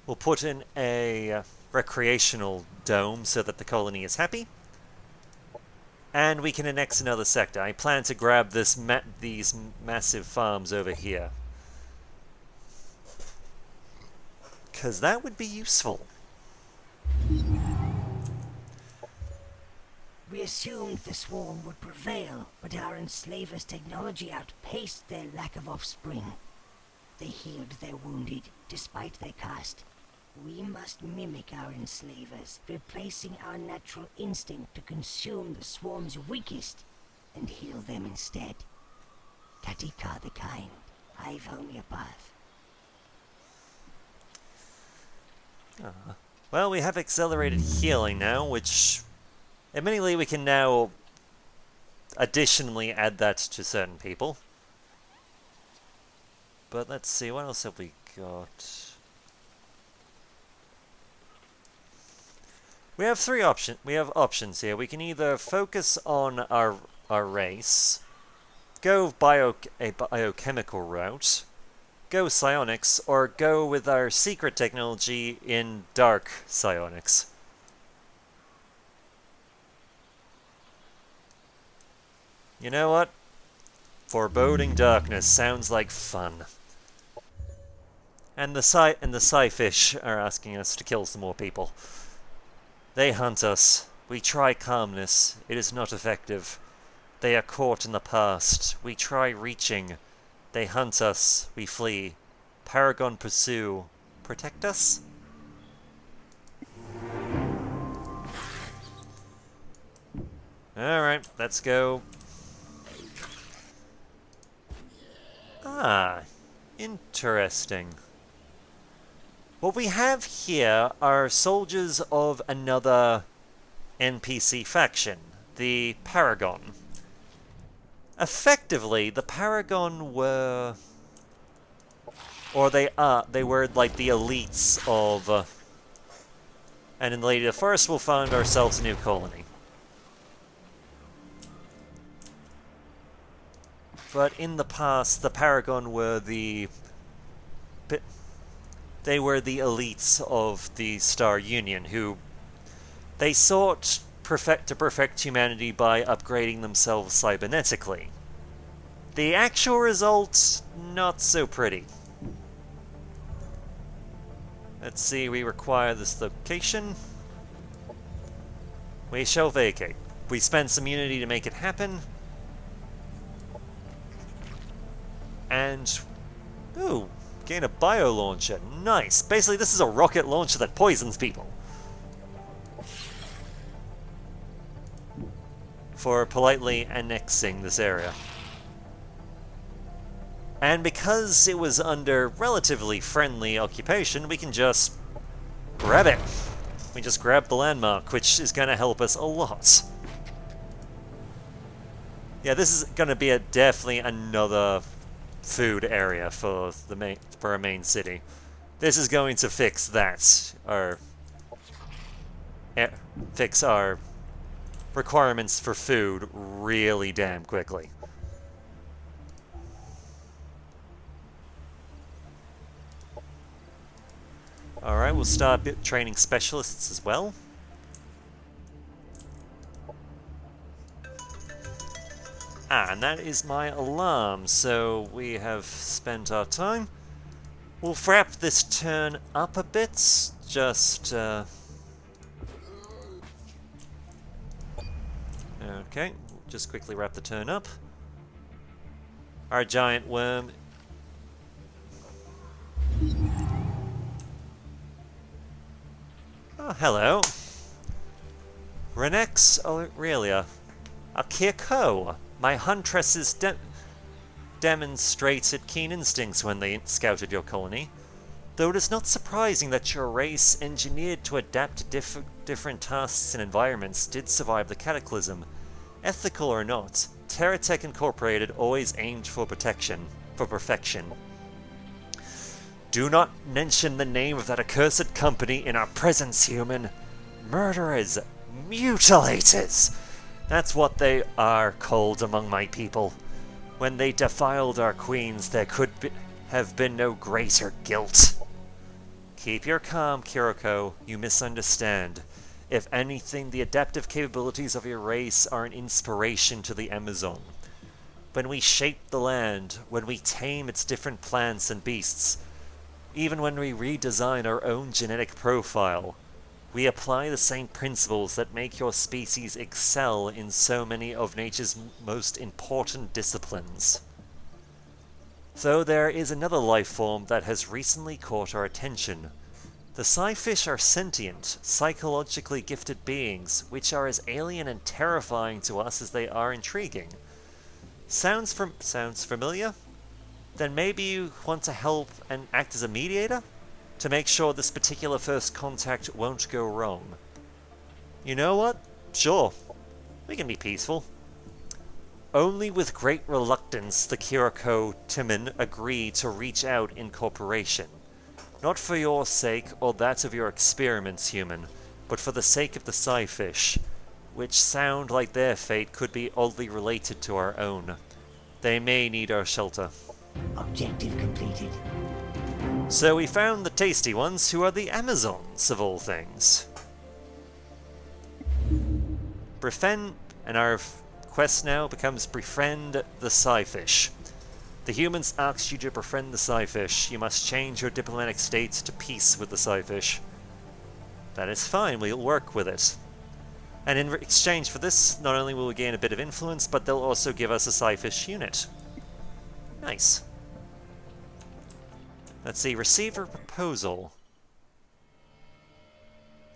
we'll put in a recreational dome so that the colony is happy. And we can annex another sector. I plan to grab these massive farms over here, because that would be useful. We assumed the swarm would prevail, but our enslavers' technology outpaced their lack of offspring. They healed their wounded, despite their caste. We must mimic our enslavers, replacing our natural instinct to consume the swarm's weakest and heal them instead. Katika the kind, homeopath. Well, we have accelerated healing now, which... Admittedly, we can now additionally add that to certain people. But let's see, what else have we got? We have options here. We can either focus on our race, go a biochemical route, go psionics, or go with our secret technology in dark psionics. You know what? Foreboding darkness sounds like fun. And the Psyfish are asking us to kill some more people. They hunt us. We try calmness. It is not effective. They are caught in the past. We try reaching. They hunt us. We flee. Paragon pursue. Protect us? Alright, let's go. Ah, interesting. What we have here are soldiers of another NPC faction, the Paragon. Effectively, the Paragon were... Or they were like the elites of... and in Lady of the Forest we'll find ourselves a new colony. But in the past, the Paragon were the... They were the elites of the Star Union, who... They sought to perfect humanity by upgrading themselves cybernetically. The actual result, not so pretty. Let's see, we require this location. We shall vacate. We spend some unity to make it happen. And... Ooh, gain a bio-launcher. Nice! Basically, this is a rocket launcher that poisons people. For politely annexing this area. And because it was under relatively friendly occupation, we can just grab it. We just grab the landmark, which is going to help us a lot. Yeah, this is going to be definitely another food area for our main city. This is going to fix that, fix our requirements for food really damn quickly. Alright, we'll start training specialists as well. Ah, and that is my alarm, so we have spent our time. We'll wrap this turn up a bit, just, okay, just quickly wrap the turn up. Our giant worm... Oh, hello. Renex Aurelia. A Kir'Ko. My huntresses demonstrated keen instincts when they scouted your colony. Though it is not surprising that your race, engineered to adapt to different tasks and environments, did survive the cataclysm. Ethical or not, TerraTech Incorporated always aimed for perfection. Do not mention the name of that accursed company in our presence, human. Murderers, mutilators. That's what they are called among my people. When they defiled our queens, there could have been no greater guilt. Keep your calm, Kir'Ko. You misunderstand. If anything, the adaptive capabilities of your race are an inspiration to the Amazon. When we shape the land, when we tame its different plants and beasts, even when we redesign our own genetic profile, we apply the same principles that make your species excel in so many of nature's most important disciplines. Though there is another life form that has recently caught our attention. The Psyfish are sentient, psychologically gifted beings, which are as alien and terrifying to us as they are intriguing. Sounds familiar? Then maybe you want to help and act as a mediator? To make sure this particular first contact won't go wrong. You know what? Sure. We can be peaceful. Only with great reluctance the Kir'Ko Timon agree to reach out in cooperation. Not for your sake or that of your experiments, human, but for the sake of the Psyfish, which sound like their fate could be oddly related to our own. They may need our shelter. Objective completed. So we found the tasty ones, who are the Amazons, of all things. Befriend, and our quest now becomes Befriend the Psyfish. The humans asked you to befriend the Psyfish. You must change your diplomatic states to peace with the Psyfish. That is fine, we'll work with it. And in exchange for this, not only will we gain a bit of influence, but they'll also give us a Psyfish unit. Nice. Let's see, receive a proposal.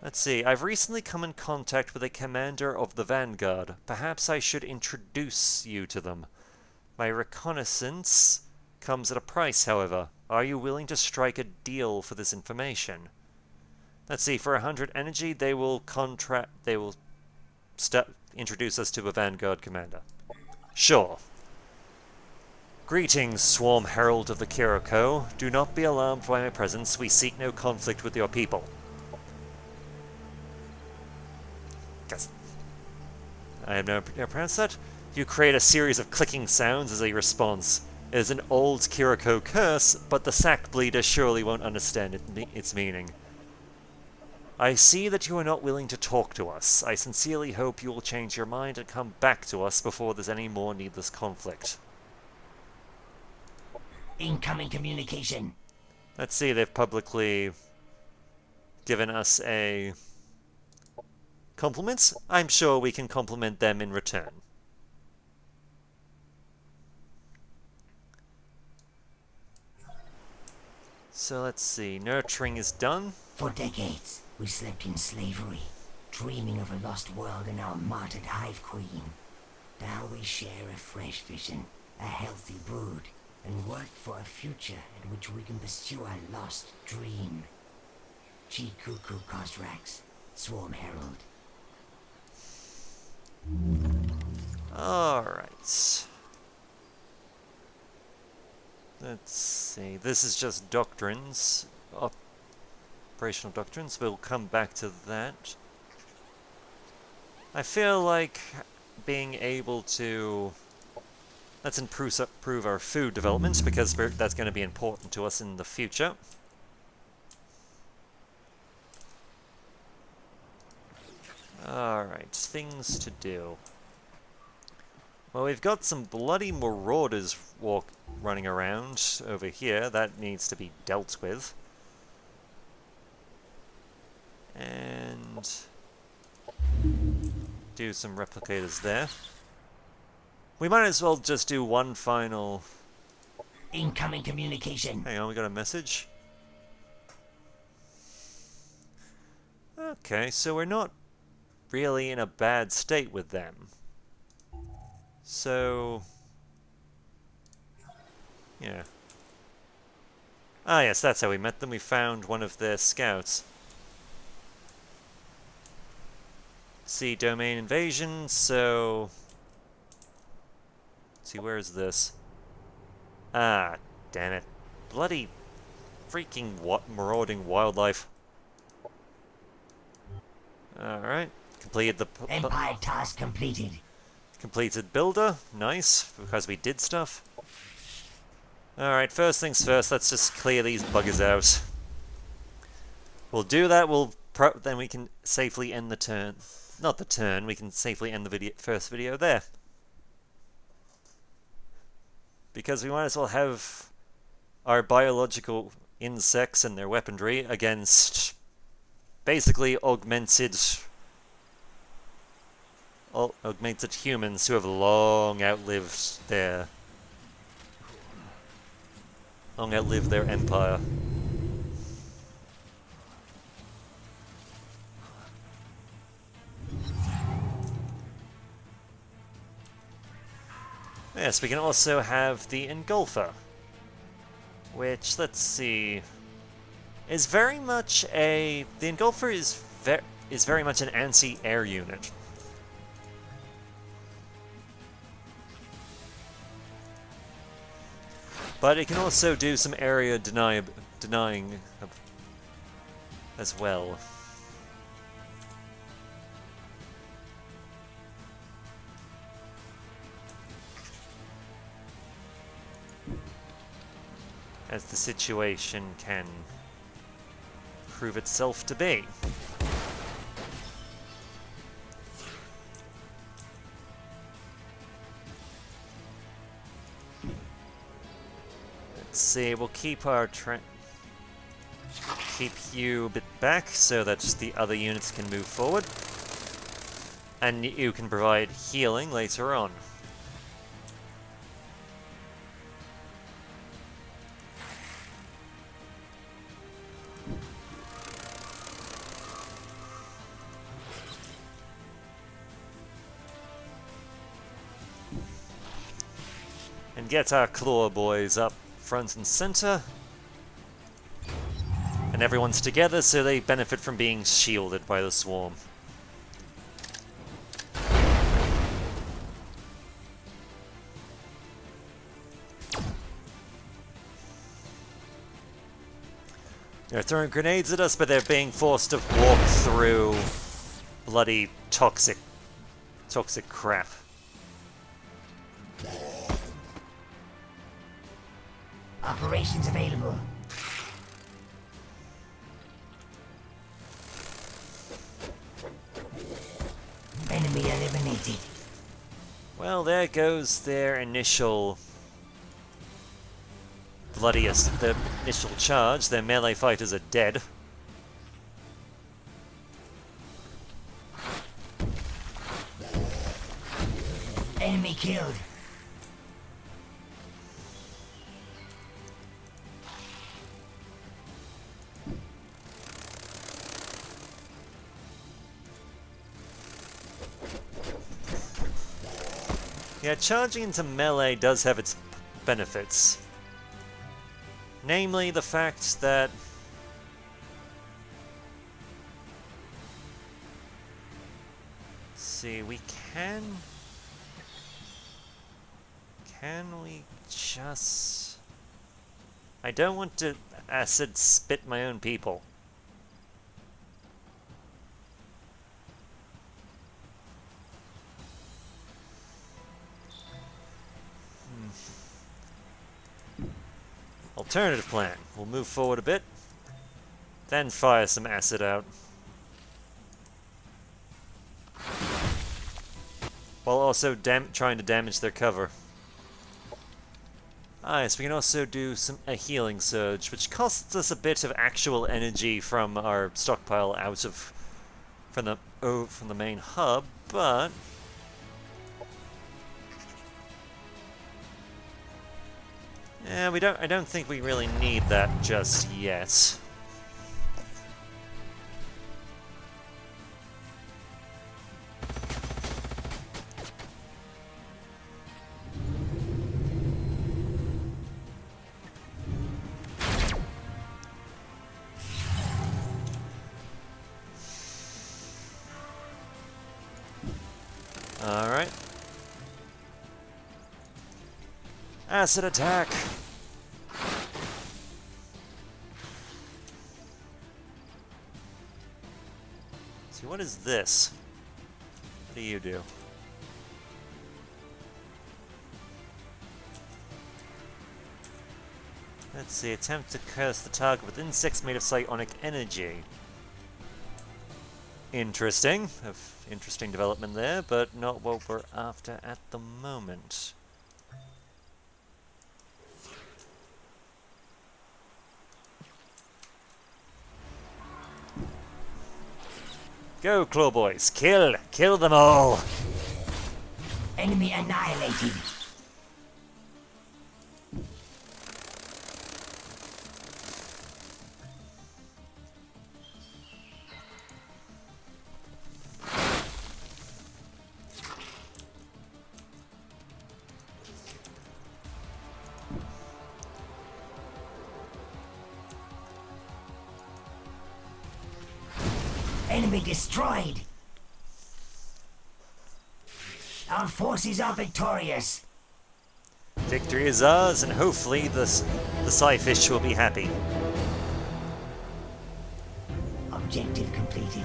Let's see, I've recently come in contact with a commander of the Vanguard. Perhaps I should introduce you to them. My reconnaissance comes at a price, however. Are you willing to strike a deal for this information? Let's see, for 100 energy, they will introduce us to a Vanguard commander. Sure. Greetings, Swarm Herald of the Kir'Ko. Do not be alarmed by my presence. We seek no conflict with your people. Guess I have no pronounce that. You create a series of clicking sounds as a response. It is an old Kir'Ko curse, but the sack bleeder surely won't understand its meaning. I see that you are not willing to talk to us. I sincerely hope you will change your mind and come back to us before there's any more needless conflict. Incoming communication. Let's see, they've publicly given us a compliment. I'm sure we can compliment them in return. So let's see, nurturing is done. For decades, we slept in slavery, dreaming of a lost world and our martyred hive queen. Now we share a fresh vision, a healthy brood, and work for a future in which we can pursue our lost dream. Kuku Kosrax, Swarm Herald. Alright. Let's see, this is just doctrines. Operational doctrines, we'll come back to that. I feel like being able to... Let's improve our food development, because that's going to be important to us in the future. Alright, things to do. Well, we've got some bloody marauders running around over here. That needs to be dealt with. And do some replicators there. We might as well just do one final... Incoming communication. Hang on, we got a message. Okay, so we're not really in a bad state with them. So... yeah. Ah yes, that's how we met them. We found one of their scouts. See, domain invasion, so... let's see, where is this? Ah, damn it. Bloody freaking marauding wildlife. Alright, completed the... Empire task completed. completed builder, nice, because we did stuff. Alright, first things first, let's just clear these buggers out. We'll do that, then we can safely end the turn. Not the turn, we can safely end the first video there. Because we might as well have our biological insects and their weaponry against basically augmented humans who have long outlived their empire. Yes, we can also have the Engulfer, which, let's see, is very much a... the Engulfer is very much an anti-air unit. But it can also do some area denying as well. As the situation can prove itself to be. Let's see, we'll keep our keep you a bit back so that just the other units can move forward. And you can provide healing later on. And get our claw boys up front and center. And everyone's together so they benefit from being shielded by the swarm. They're throwing grenades at us, but they're being forced to walk through bloody toxic crap. Operations available. Enemy eliminated. Well, there goes their initial the initial charge. Their melee fighters are dead. Enemy killed. Yeah, charging into melee does have its benefits. Namely, the fact that... let's see, we can... can we just... I don't want to acid spit my own people. Alternative plan. We'll move forward a bit, then fire some acid out. while also trying to damage their cover. Ah, yes, we can also do a healing surge, which costs us a bit of actual energy from our stockpile from the main hub, but yeah, I don't think we really need that just yet. Alright. Acid attack! See, what is this? What do you do? Let's see, attempt to curse the target with insects made of psionic energy. Interesting. Interesting development there, but not what we're after at the moment. Go, Clawboys! Kill! Kill them all! Enemy annihilated. Enemy destroyed. Our forces are victorious. Victory is ours, and hopefully the Psyfish will be happy. Objective completed.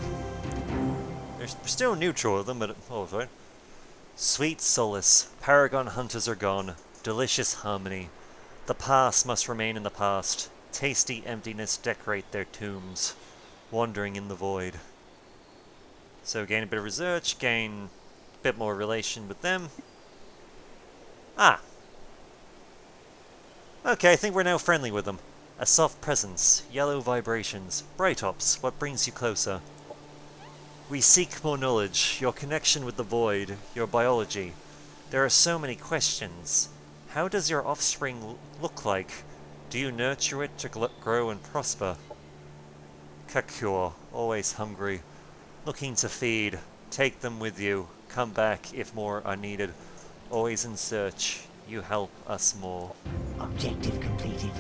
We're still neutral with them, but oh, right. Sweet solace. Paragon hunters are gone. Delicious harmony. The past must remain in the past. Tasty emptiness decorate their tombs. Wandering in the void. So gain a bit of research, gain a bit more relation with them. Ah! Okay, I think we're now friendly with them. A soft presence, yellow vibrations, bright ops, what brings you closer? We seek more knowledge, your connection with the void, your biology. There are so many questions. How does your offspring look like? Do you nurture it to grow and prosper? Kir'Ko, always hungry. Looking to feed. Take them with you. Come back if more are needed. Always in search. You help us more. Objective completed.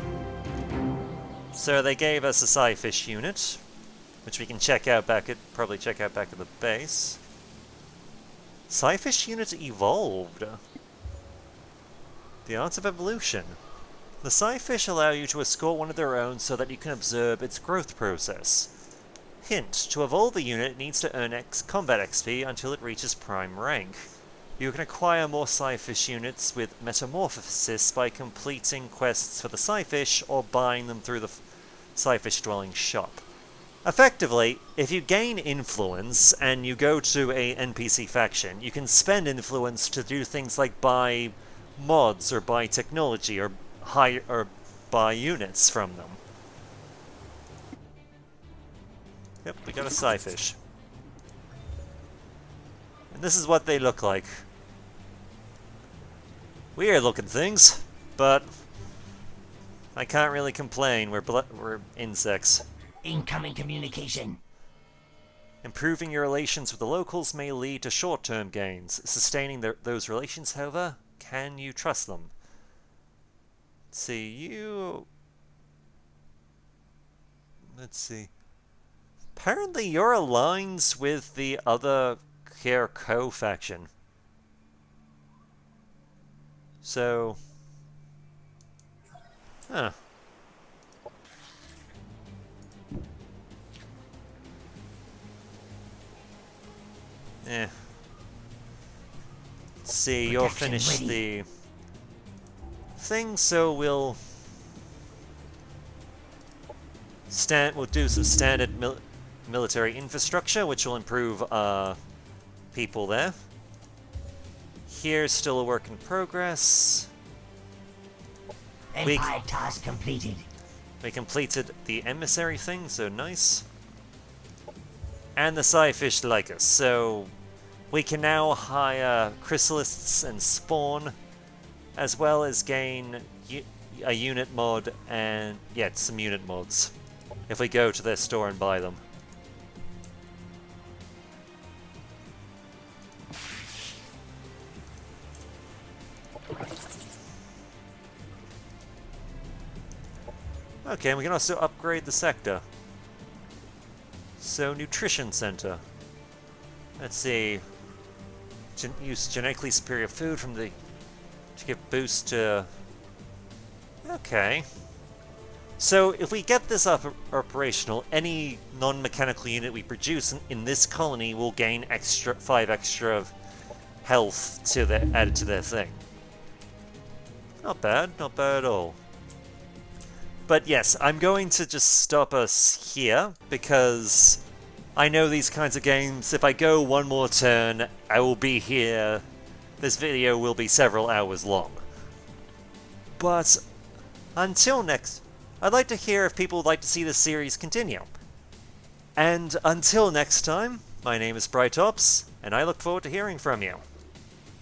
So they gave us a Psyfish unit, which we can check out probably check out back at the base. Psyfish unit evolved. The art of evolution. The Psyfish allow you to escort one of their own so that you can observe its growth process. Hint, to evolve a unit it needs to earn combat XP until it reaches prime rank. You can acquire more Psyfish units with Metamorphosis by completing quests for the Psyfish or buying them through the Psyfish dwelling shop. Effectively, if you gain influence and you go to a NPC faction, you can spend influence to do things like buy mods or buy technology or buy units from them. Yep, we got a Psyfish. And this is what they look like. Weird looking things, but I can't really complain. We're insects. Incoming communication. Improving your relations with the locals may lead to short-term gains. Sustaining those relations, however, can you trust them? Let's see. Apparently you're aligned with the other Kir'Ko faction. So... Huh. Eh. Let's see, you'll finish the thing, so we'll do some standard military infrastructure, which will improve people there. Here's still a work in progress. Empire task completed. We completed the emissary thing, so nice. And the Psyfish like us, so we can now hire chrysalists and spawn, as well as gain a unit mod and, yeah, some unit mods, if we go to their store and buy them. Okay, and we can also upgrade the sector. So, Nutrition Center. Let's see. Use genetically superior food from the... to give boost to... Okay. So, if we get this operational, any non-mechanical unit we produce in this colony will gain 5 extra of health added to their thing. Not bad at all. But yes, I'm going to just stop us here, because I know these kinds of games, if I go one more turn, I will be here. This video will be several hours long. But until next, I'd like to hear if people would like to see this series continue. And until next time, my name is Brightops, and I look forward to hearing from you.